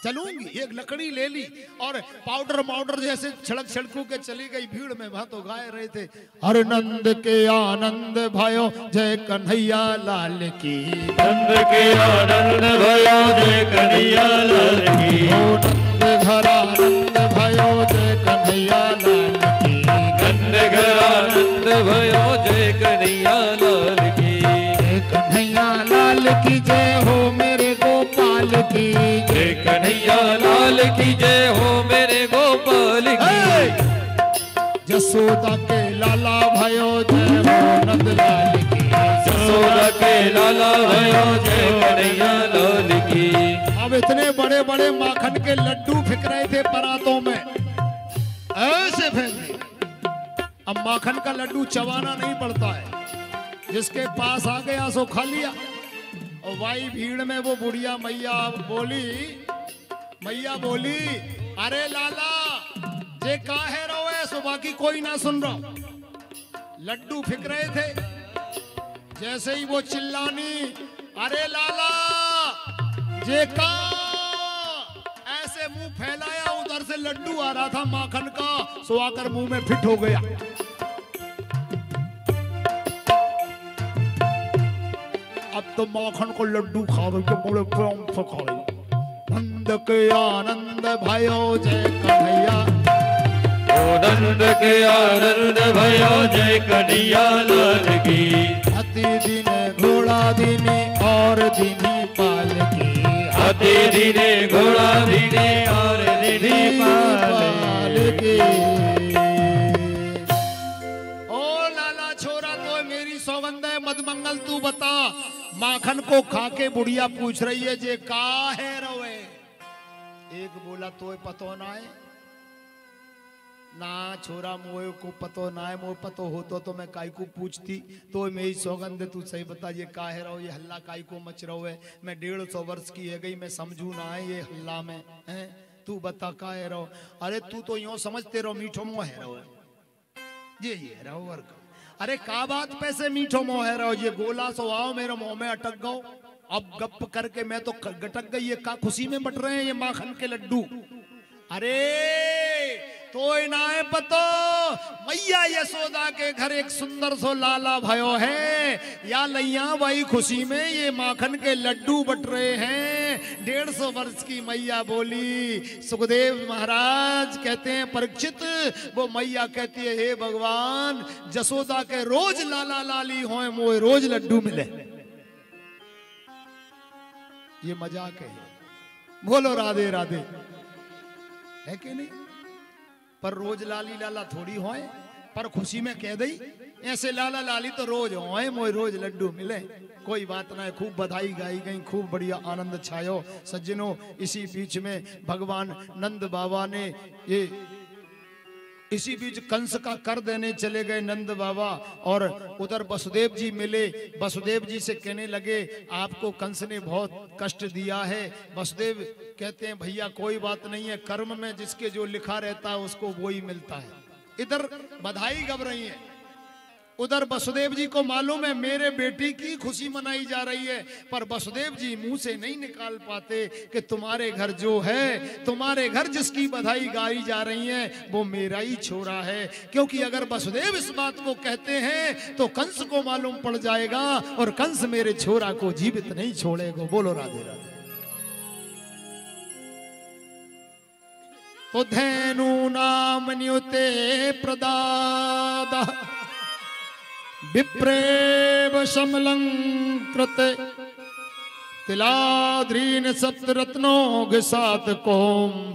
चलूंगी, एक लकड़ी ले ली और पाउडर जैसे छिड़क छिड़कू के चली गई। भीड़ में वहां तो गाए रहे थे, हर नंद के आनंद भयो जय कन्हैया लाल की। नंद के आनंद भयो जय कन्हैया लाल की। नंद घर आनंद भयो जय कन्हैया लाल की। नंद घर आनंद भयो जय कन्हैया लाल की। जय कन्हैया लाल की जय हो मेरे गोपाल की। जय कन्हैया लाल की जय हो मेरे गोपाल की। जसोदा के लाला भयो जय हो नंद लाल की। जसोदा के लाला भयो जय कन्हैया लाल की। अब इतने बड़े बड़े माखन के लड्डू फिक रहे थे परातों में, ऐसे फेंके। अब माखन का लड्डू चबाना नहीं पड़ता है, जिसके पास आ गया सो खा लिया। और भाई भीड़ में वो बुढ़िया मैया बोली अरे लाला जे काहे रोए। सो बाकी कोई ना सुन रहा, लड्डू फिक रहे थे। जैसे ही वो चिल्लानी अरे लाला जे का, ऐसे मुंह फैलाया, उधर से लड्डू आ रहा था माखन का, सो आकर मुंह में फिट हो गया। अब तो माखन को लड्डू खा रहे, बड़े प्रेम से खा रहे। नंद नंद के आनंद भयो जय कन्हैया। नंद के आनंद भयो जय कन्हैया लाल की। अति दिन घोड़ा दिने और दिनी पालकी। अति दिने घोड़ा दिने और दिनी पालकी। ओ लाला छोरा तो मेरी सौगंध है मधुमंगल तू बता। माखन को खाके बुढ़िया पूछ रही है जे का है रोए। एक बोला तो पतो ना है ना छोरा मोए को पतो ना है। मोए पतो होतो तो मैं काई को पूछती। तो मेरी सौगंध तू सही बता ये का है रहो, ये हल्ला काई को मच रहो है। मैं 150 वर्ष की है गई, मैं समझू ना है ये हल्ला में है। तू बता का है रहो। अरे तू तो यूं समझते रहो मीठो मोह है रहो ये रहो वर्ग। अरे का बात पैसे मीठो मोह है रहो। ये गोला सो आओ मेरे मुंह में अटक गो। अब गप करके मैं तो गटक गई। ये का खुशी में बट रहे हैं ये माखन के लड्डू। अरे तो ना है पतो मैया यशोदा के घर एक सुंदर सो लाला भयो है या लैया भाई खुशी में ये माखन के लड्डू बट रहे हैं। 150 वर्ष की मैया बोली। सुखदेव महाराज कहते हैं परीक्षित वो मैया कहती है हे भगवान यशोदा के रोज लाला लाली होए मोए रोज लड्डू मिले। ये मजाक है। बोलो राधे राधे है कि नहीं। पर रोज लाली लाला थोड़ी होए। पर खुशी में कह दई ऐसे लाला लाली तो रोज होए मोए रोज लड्डू मिले। कोई बात ना है। खूब बधाई गाई गई, खूब बढ़िया आनंद छायो सज्जनों। इसी बीच में भगवान नंद बाबा ने ये इसी बीच कंस का कर देने चले गए नंद बाबा। और उधर वसुदेव जी मिले। वसुदेव जी से कहने लगे आपको कंस ने बहुत कष्ट दिया है। वसुदेव कहते हैं भैया कोई बात नहीं है, कर्म में जिसके जो लिखा रहता है उसको वो ही मिलता है। इधर बधाई गब रही है, उधर वसुदेव जी को मालूम है मेरे बेटी की खुशी मनाई जा रही है। पर वसुदेव जी मुंह से नहीं निकाल पाते कि तुम्हारे घर जो है, तुम्हारे घर जिसकी बधाई गाई जा रही है वो मेरा ही छोरा है। क्योंकि अगर वसुदेव इस बात को कहते हैं तो कंस को मालूम पड़ जाएगा और कंस मेरे छोरा को जीवित नहीं छोड़ेगा। बोलो राधे राधे। तो धेनु नाम न्युते प्रदादा विप्रेव समलंकृत तिलाद्रीन सप्तरत्नों सात कोम्भांबरावृतान।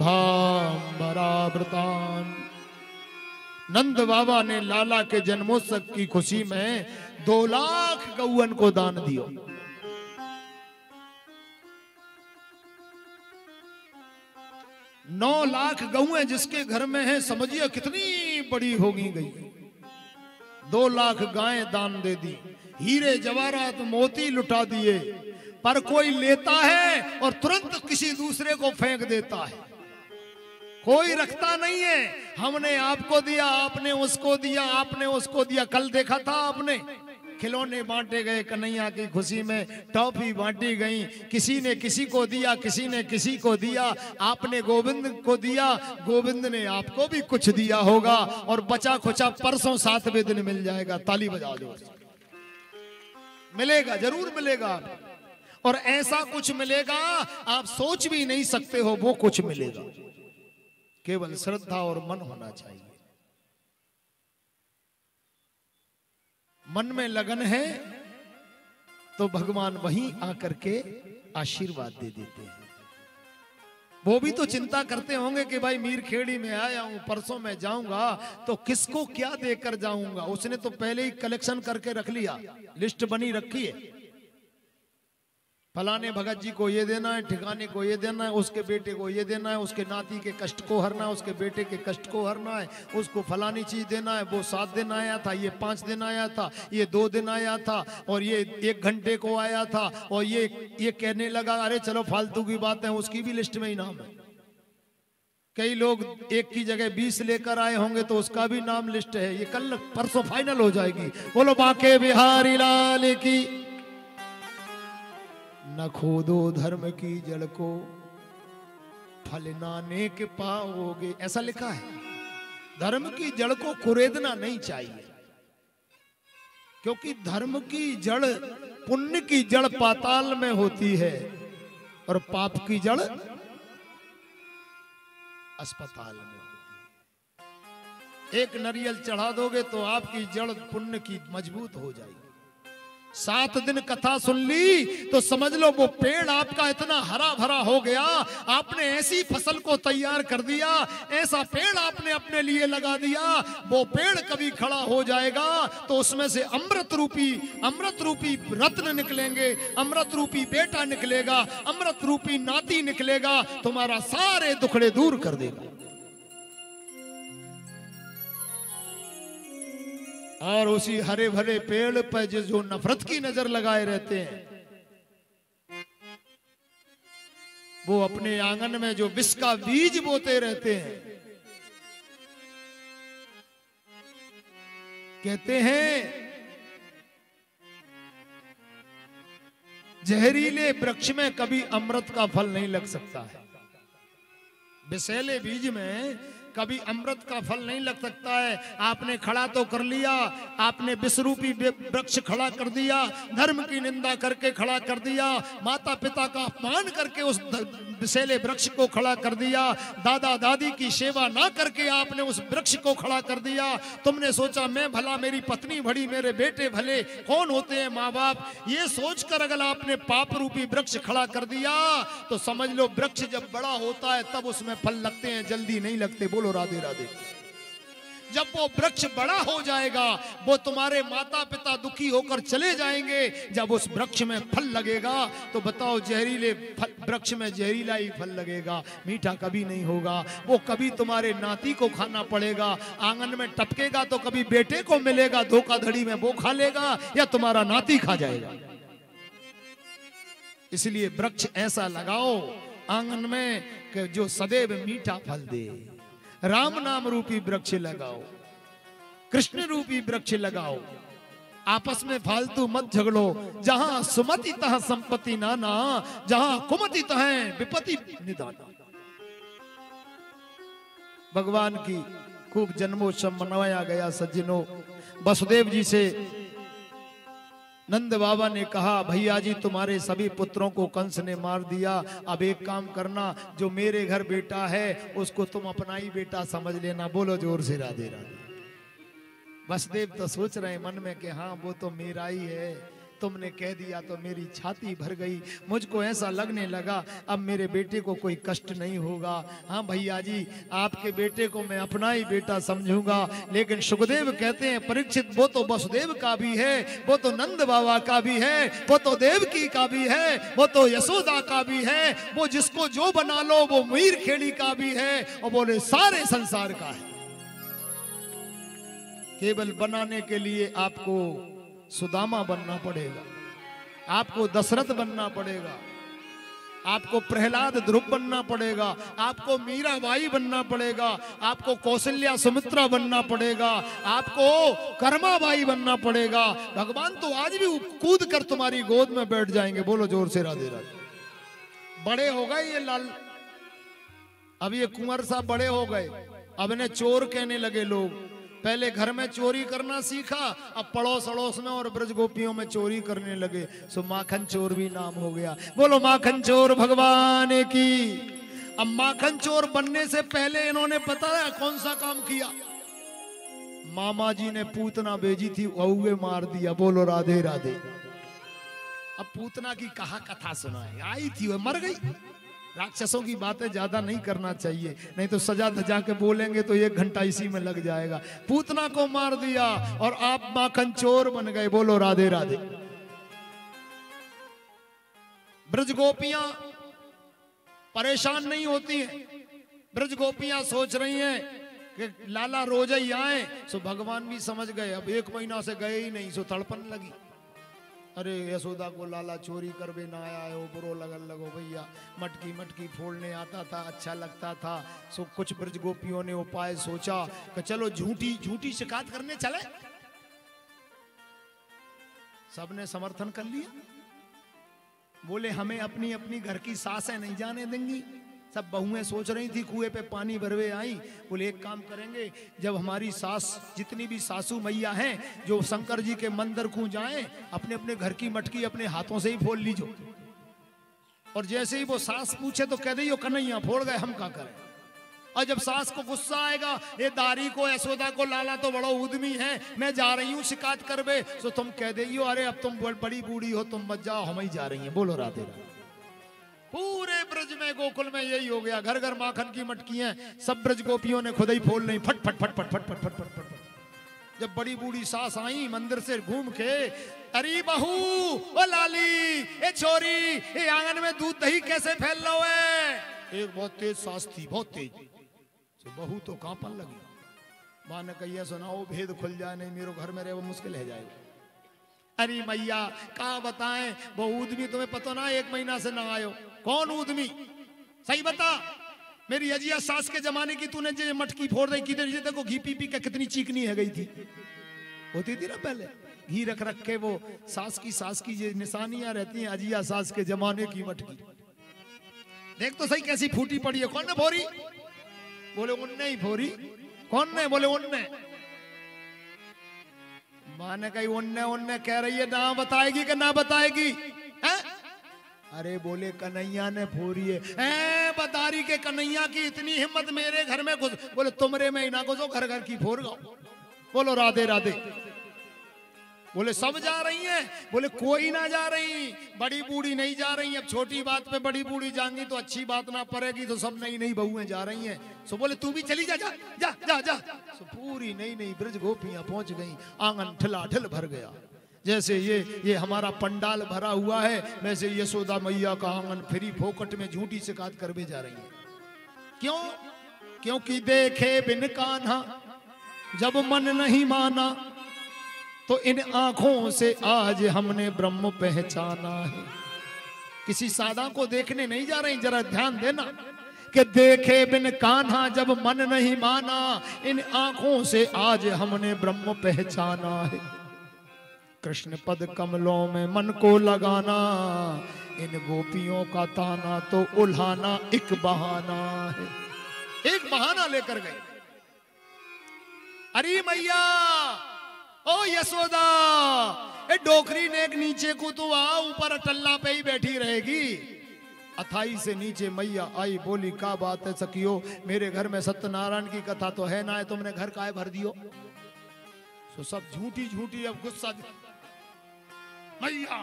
नंद बाबा ने लाला के जन्मोत्सव की खुशी में 2 लाख गौवन को दान दियो। नौ 9 लाख गऊ जिसके घर में है समझिए कितनी बड़ी होगी गई। 2 लाख गायें दान दे दी, हीरे जवाहरात मोती लुटा दिए। पर कोई लेता है और तुरंत किसी दूसरे को फेंक देता है। कोई रखता नहीं है। हमने आपको दिया, आपने उसको दिया, आपने उसको दिया। कल देखा था आपने खिलौने बांटे गए कन्हैया की खुशी में, टॉफी बांटी गई। किसी ने किसी को दिया, किसी ने किसी को दिया। आपने गोविंद को दिया, गोविंद ने आपको भी कुछ दिया होगा। और बचा खुचा परसों 7वें दिन मिल जाएगा। ताली बजा दो। मिलेगा, जरूर मिलेगा। और ऐसा कुछ मिलेगा आप सोच भी नहीं सकते हो वो कुछ मिलेगा। केवल श्रद्धा और मन होना चाहिए। मन में लगन है तो भगवान वहीं आकर के आशीर्वाद दे देते हैं। वो भी तो चिंता करते होंगे कि भाई मीरखेड़ी में आया हूं, परसों में जाऊंगा तो किसको क्या देकर जाऊंगा। उसने तो पहले ही कलेक्शन करके रख लिया, लिस्ट बनी रखी है। फलाने भगत जी को ये देना है, ठिकाने को ये देना है, उसके बेटे को ये देना है, उसके नाती के कष्ट को हरना है, उसके बेटे के कष्ट को हरना है, उसको फलानी चीज देना है। वो 7 दिन आया था, ये 5 दिन आया था, ये 2 दिन आया था, और ये 1 घंटे को आया था। और ये कहने लगा अरे चलो फालतू की बात है, उसकी भी लिस्ट में ही नाम है। कई लोग 1 की जगह 20 लेकर आए होंगे तो उसका भी नाम लिस्ट है। ये कल परसों फाइनल हो जाएगी। बोलो बांके बिहारी लाल की। न खोदो धर्म की जड़ को, फल नाने के पाओगे, ऐसा लिखा है। धर्म की जड़ को कुरेदना नहीं चाहिए, क्योंकि धर्म की जड़, पुण्य की जड़ पाताल में होती है और पाप की जड़ अस्पताल में होती है। एक नारियल चढ़ा दोगे तो आपकी जड़ पुण्य की मजबूत हो जाएगी। 7 दिन कथा सुन ली तो समझ लो वो पेड़ आपका इतना हरा भरा हो गया, आपने ऐसी फसल को तैयार कर दिया, ऐसा पेड़ आपने अपने लिए लगा दिया, वो पेड़ कभी खड़ा हो जाएगा तो उसमें से अमृत रूपी रत्न निकलेंगे, अमृत रूपी बेटा निकलेगा, अमृत रूपी नाती निकलेगा, तुम्हारा सारे दुखड़े दूर कर देगा। और उसी हरे भरे पेड़ पर जो नफरत की नजर लगाए रहते हैं, वो अपने आंगन में जो विष का बीज बोते रहते हैं। कहते हैं जहरीले वृक्ष में कभी अमृत का फल नहीं लग सकता है, विषैले बीज में कभी अमृत का फल नहीं लग सकता है। आपने खड़ा तो कर लिया, आपने विषरूपी वृक्ष खड़ा कर दिया, धर्म की निंदा करके खड़ा कर दिया, माता पिता का अपमान करके उस विषैले वृक्ष को खड़ा कर दिया, दादा दादी की सेवा ना करके आपने उस वृक्ष को खड़ा कर दिया। तुमने सोचा मैं भला, मेरी पत्नी भली, मेरे बेटे भले, कौन होते हैं माँ बाप, ये सोचकर अगर आपने पाप रूपी वृक्ष खड़ा कर दिया तो समझ लो वृक्ष जब बड़ा होता है तब उसमें फल लगते हैं, जल्दी नहीं लगते। बोलो राधे राधे। जब वो वृक्ष बड़ा हो जाएगा, वो तुम्हारे माता पिता दुखी होकर चले जाएंगे, जब उस वृक्ष में फल लगेगा तो बताओ जहरीले वृक्ष में जहरीला ही फल लगेगा, मीठा कभी नहीं होगा। वो कभी तुम्हारे नाती को खाना पड़ेगा, आंगन में टपकेगा तो कभी बेटे को मिलेगा, धोखाधड़ी में वो खा लेगा या तुम्हारा नाती खा जाएगा। इसलिए वृक्ष ऐसा लगाओ आंगन में कि जो सदैव मीठा फल दे। राम नाम रूपी वृक्ष लगाओ, कृष्ण रूपी वृक्ष लगाओ, आपस में फालतू मत झगड़ो। जहां सुमति तहां संपत्ति नाना, जहां कुमति तहां विपत्ति निदाना। भगवान की खूब जन्मोत्सव मनाया गया सज्जनों। वसुदेव जी से नंद बाबा ने कहा, भैया जी तुम्हारे सभी पुत्रों को कंस ने मार दिया, अब एक काम करना, जो मेरे घर बेटा है उसको तुम अपना ही बेटा समझ लेना। बोलो जोर से राधे राधे। वसुदेव तो सोच रहे मन में कि हाँ वो तो मेरा ही है, तुमने कह दिया तो मेरी छाती भर गई, मुझको ऐसा लगने लगा अब मेरे बेटे को कोई कष्ट नहीं होगा। हाँ भैया जी आपके बेटे को मैं अपना ही बेटा समझूंगा। लेकिन सुखदेव कहते हैं परीक्षित वो तो वसुदेव का भी है, वो तो नंद बाबा का भी है, वो तो देवकी का भी है, वो तो यशोदा का भी है, वो जिसको जो बना लो वो मीर खेड़ी का भी है, और बोले सारे संसार का है। केवल बनाने के लिए आपको सुदामा बनना पड़ेगा, आपको दशरथ बनना पड़ेगा, आपको प्रहलाद ध्रुव बनना पड़ेगा, आपको मीराबाई बनना पड़ेगा, आपको कौशल्या सुमित्रा बनना पड़ेगा, आपको कर्माबाई बनना पड़ेगा। भगवान तो आज भी कूद कर तुम्हारी गोद में बैठ जाएंगे। बोलो जोर से राधे राधे। बड़े हो गए ये लाल, अब ये कुंवर साहब बड़े हो गए, अब इन्हें चोर कहने लगे लोग। पहले घर में चोरी करना सीखा, अब पड़ोस अड़ोस में और ब्रज गोपियों में चोरी करने लगे, सो माखन चोर भी नाम हो गया। बोलो माखन चोर भगवान की। अब माखन चोर बनने से पहले इन्होंने पता है कौन सा काम किया? मामा जी ने पूतना भेजी थी, औवे मार दिया। बोलो राधे राधे। अब पूतना की कहा कथा सुनाए, आई थी वह मर गई। राक्षसों की बातें ज्यादा नहीं करना चाहिए, नहीं तो सजा धजा के बोलेंगे तो 1 घंटा इसी में लग जाएगा। पूतना को मार दिया और आप माखन चोर बन गए। बोलो राधे राधे। ब्रज गोपियां परेशान नहीं होती हैं, ब्रज गोपियां सोच रही हैं कि लाला रोज ही आए। सो भगवान भी समझ गए, अब 1 महीना से गए ही नहीं, सो तड़पन लगी। अरे यशोदा को लाला चोरी करवे ना आया है, वो बुरो लगन लगो भैया, मटकी मटकी फोड़ने आता था, अच्छा लगता था। सो कुछ ब्रज गोपियों ने उपाय सोचा कि चलो झूठी शिकायत करने चले। सबने समर्थन कर लिया, बोले हमें अपनी अपनी घर की सासें नहीं जाने देंगी। सब बहुएं सोच रही थी, कुएं पे पानी भरवे आई। बोले एक काम करेंगे, जब हमारी सास जितनी भी सासू मैया हैं जो शंकर जी के मंदिर को जाएं, अपने अपने घर की मटकी अपने हाथों से ही फोड़ लीजो, और जैसे ही वो सास पूछे तो कह दो कन्हैया फोड़ गए, हम क्या करें। और जब सास को गुस्सा आएगा, ये दारी को यशोदा को लाला तो बड़ा उद्यमी है, मैं जा रही हूँ शिकायत करबे, तो तुम कह देगी अरे अब तुम बड़ी बूढ़ी हो, तुम मत जाओ, हम ही जा रही हैं। बोलो राधे राधे। पूरे ब्रज में गोकुल में यही हो गया, घर घर माखन की मटकियां, सब ब्रज गोपियों ने खुद ही फोल नहीं, फट फट फट फट फट फट फट फट फट। जब बड़ी बूढ़ी सास आई मंदिर से घूम के, अरे बहू ओ लाली ए छोरी, ये आंगन में दूध दही कैसे फैल रहा है। एक बहुत तेज सास थी, बहुत तेज। तो बहू तो कांपन लगी। मां ने कही सुनाओ भेद खुल जाए, नहीं मेरे घर में रहे वो मुश्किल है जाएगा। अरे मैया कहा बताएं, वो ऊदमी तुम्हें पता ना 1 महीना से ना आयो। कौन ऊदमी, सही बता। मेरी अजिया सास के जमाने की तूने जो मटकी फोड़ रही, किधर देखो घी पी पी के कितनी चीकनी है गई थी, होती थी ना पहले, घी रख रख के वो सास की जो निशानियां रहती हैं, अजिया सास के जमाने की मटकी देख तो सही कैसी फूटी पड़ी है। कौन ने फोड़ी? बोले उनने ही फोड़ी। कौन ने? बोले उनने। मां ने कही उनने कह रही है, ना बताएगी कि ना बताएगी है? अरे बोले कन्हैया ने फोड़ी है। बदारी के कन्हैया की इतनी हिम्मत मेरे घर में घुस, बोले तुमरे में ही ना घुसो, घर घर की फोड़ गाओ। बोलो राधे राधे। बोले सब जा रही हैं, बोले कोई ना जा रही, बड़ी बूढ़ी नहीं जा रही। अब छोटी बात पे बड़ी बूढ़ी जाएंगी तो अच्छी बात ना पड़ेगी, तो सब नई नई बहुएं जा रही हैं। सो बोले तू भी चली जा, जा जा जा जा। सो पूरी नई नई ब्रज गोपियां पहुंच गई, आंगन ठिलाठिल भर गया। जैसे ये हमारा पंडाल भरा हुआ है, वैसे यशोदा मैया का आंगन फ्री फोकट में झूठी शिकायत कर भी जा रही है। क्यों? क्योंकि देखे बिन कान्हा जब मन नहीं माना, तो इन आंखों से आज हमने ब्रह्म पहचाना है। किसी सादा को देखने नहीं जा रही, जरा ध्यान देना कि देखे बिन कान्हा जब मन नहीं माना, इन आंखों से आज हमने ब्रह्म पहचाना है। कृष्ण पद कमलों में मन को लगाना, इन गोपियों का ताना तो उल्हाना एक बहाना है। एक बहाना लेकर गए। अरे मैया ओ यशोदा, ए डोकरी ने एक नीचे को तो आ, ऊपर अटल्ला पे ही बैठी रहेगी। अथाई से नीचे मैया आई, बोली क्या बात है सखियो, मेरे घर में सत्यनारायण की कथा तो है ना, है तुमने घर काहे भर दियो। तो सब झूठी झूठी अब गुस्सा। मैया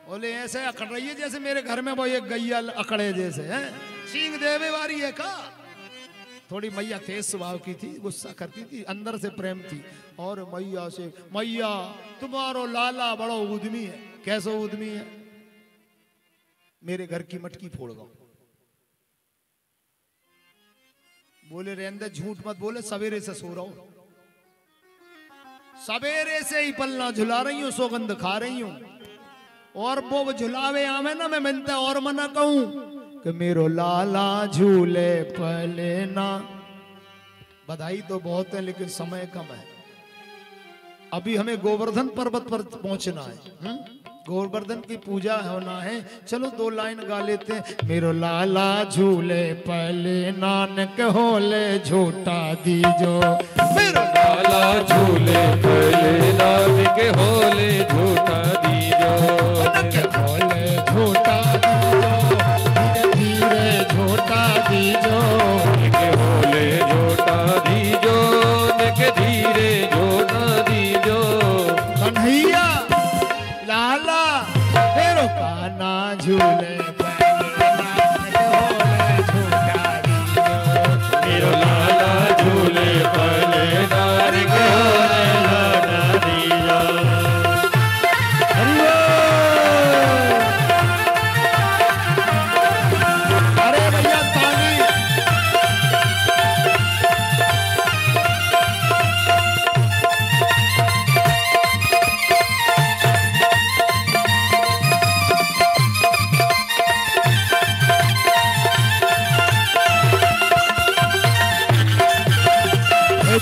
बोले ऐसे अकड़ रही है जैसे मेरे घर में वो एक गैया अकड़े जैसे है, सींग देवे वाली है का। थोड़ी मैया तेज स्वभाव की थी, गुस्सा करती थी, अंदर से प्रेम थी। और मैया से, मैया तुम्हारो लाला बड़ा उद्यमी है। कैसा उद्यमी है? मेरे घर की मटकी फोड़ गो। बोले रेंदे झूठ मत बोले, सवेरे से सो रहा हूं, सवेरे से ही पल्ला झुला रही हूं, सौगंध खा रही हूं। और वो झुलावे आवे ना, मैं मिलता और मना कहूं कि मेरो लाला झूले पले ना। बधाई तो बहुत है लेकिन समय कम है। अभी हमें गोवर्धन पर्वत पर पहुंचना है, गोवर्धन की पूजा होना है। चलो 2 लाइन गा लेते हैं। मेरो लाला झूले पले नानक होले झूठा दीजो, मेरो लाला झूले पले नानक होले झूठा दीजो, होले झूठा दीजो, धीरे धीरे झूठा दीजो, होले झूठा दीजो, धीरे झूठा दीजो। कन्हैया लाला मेरो काना झूले मेरो लाला झूले पले नानक होले झूठा दीजो। अरे भैया ताली।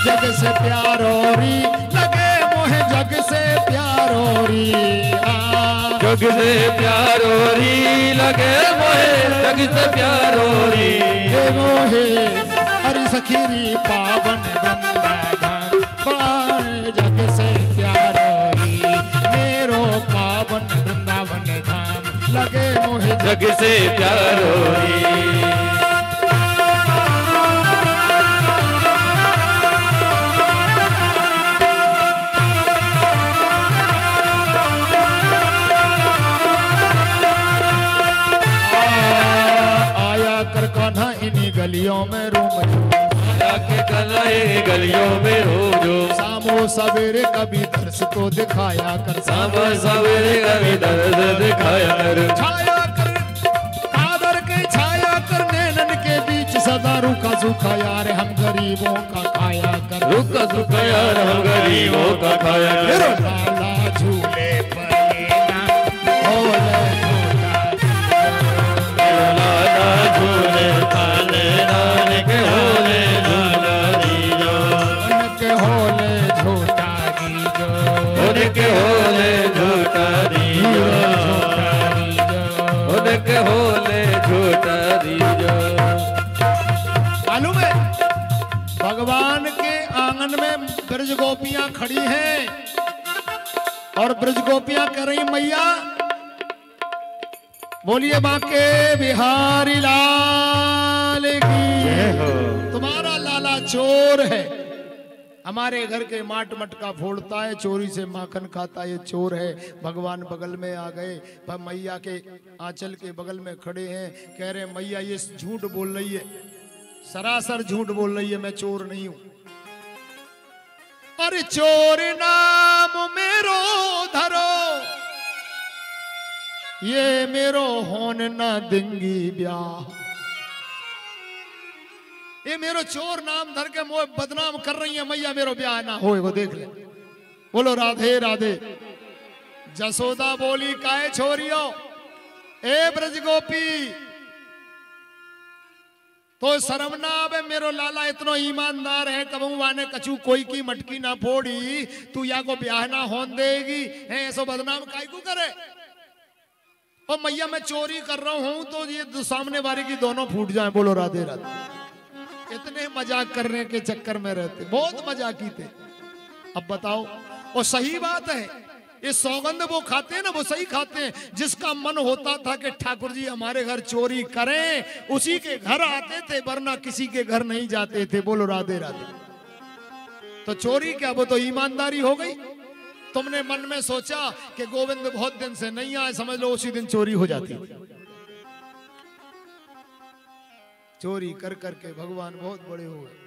जग से प्यारोरी लगे मोहे, जग से प्यारोरी, जग से प्यारोरी लगे मोहे, जग से प्यारोरी मोहे। हरि सखीरी पावन वृंदावन पाए, जग से प्यारोरी मेरो पावन वृंदावन धाम लगे मोहे, जग से प्यारोरी। गलियों में रूम झूम, माया के कलाए गलियों में रोजो, शामो सवेरे कभी दर्श तो दिखाया कर, शाम सवेरे कभी दर्द दिखाया कर, छाया कर कादर के छाया कर, नैनन के बीच सदा रुका सूखा यार हम गरीबों का खाया कर, रुका सुखा यार हम गरीबों का खाया कर, लाला झूले पर लेना होले लाला झूले थाने नानक होले झूला दीजो, उनके होले झूठा दीजो, उनके होले झूठा दीजो, उनके होले झूठा दीजो। मालूम है भगवान के आंगन में ब्रज गोपियां खड़ी हैं और ब्रज गोपियां कह रही मैया बोलिए बाके बिहारी लाल की, तुम्हारा लाला चोर है, हमारे घर के माट मटका फोड़ता है, चोरी से माखन खाता है, ये चोर है। भगवान बगल में आ गए, पर मैया के आंचल के बगल में खड़े हैं, कह रहे मैया ये झूठ बोल रही है, सरासर झूठ बोल रही है, मैं चोर नहीं हूं। अरे चोर नाम मेरो धरो, ये मेरो होन ना देंगी ब्याह, ये मेरो चोर नाम धर के मोह बदनाम कर रही है मैया, मेरो ब्याह ना होए वो देख ले। बोलो राधे राधे। जसोदा बोली काहे छोरियो, ए ब्रज गोपी तो शर्म ना आवे, मेरो लाला इतनो ईमानदार है, कबू वाने कछु कोई की मटकी ना फोड़ी, तू या को ब्याह ना होन देगी है, ऐसो बदनाम काहे को करे। और मैया मैं चोरी कर रहा हूं तो ये सामने वाले की दोनों फूट जाए। बोलो राधे राधे। इतने मजाक करने के चक्कर में रहते, बहुत मजाकी थे। अब बताओ, और सही बात है, ये सौगंध वो खाते हैं ना, वो सही खाते हैं। जिसका मन होता था कि ठाकुर जी हमारे घर चोरी करें, उसी के घर आते थे, वरना किसी के घर नहीं जाते थे। बोलो राधे राधे। तो चोरी क्या, वो तो ईमानदारी हो गई। तुमने मन में सोचा कि गोविंद बहुत दिन से नहीं आए, समझ लो उसी दिन चोरी हो जाती। चोरी कर करके भगवान बहुत बड़े हो गए।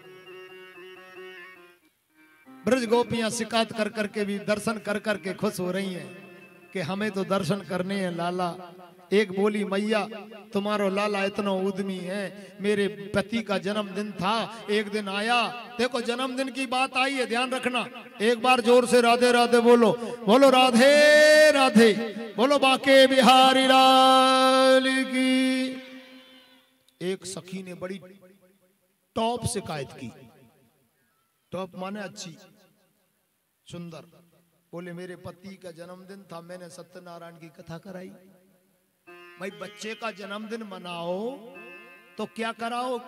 ब्रज गोपियां शिकायत कर करके भी दर्शन कर करके खुश हो रही हैं कि हमें तो दर्शन करने हैं लाला। एक बोली मैया तुम्हारो लाला इतना उद्यमी है, मेरे पति का जन्मदिन था, एक दिन आया, देखो जन्मदिन की बात आई है, ध्यान रखना। एक बार जोर से राधे राधे बोलो, बोलो राधे राधे, बोलो बाके बिहारी लाल की। एक सखी ने बड़ी टॉप शिकायत की, टॉप माने अच्छी सुंदर। बोले मेरे पति का जन्मदिन था, मैंने सत्यनारायण की कथा कराई। भाई बच्चे का जन्मदिन मनाओ तो क्या कराओ,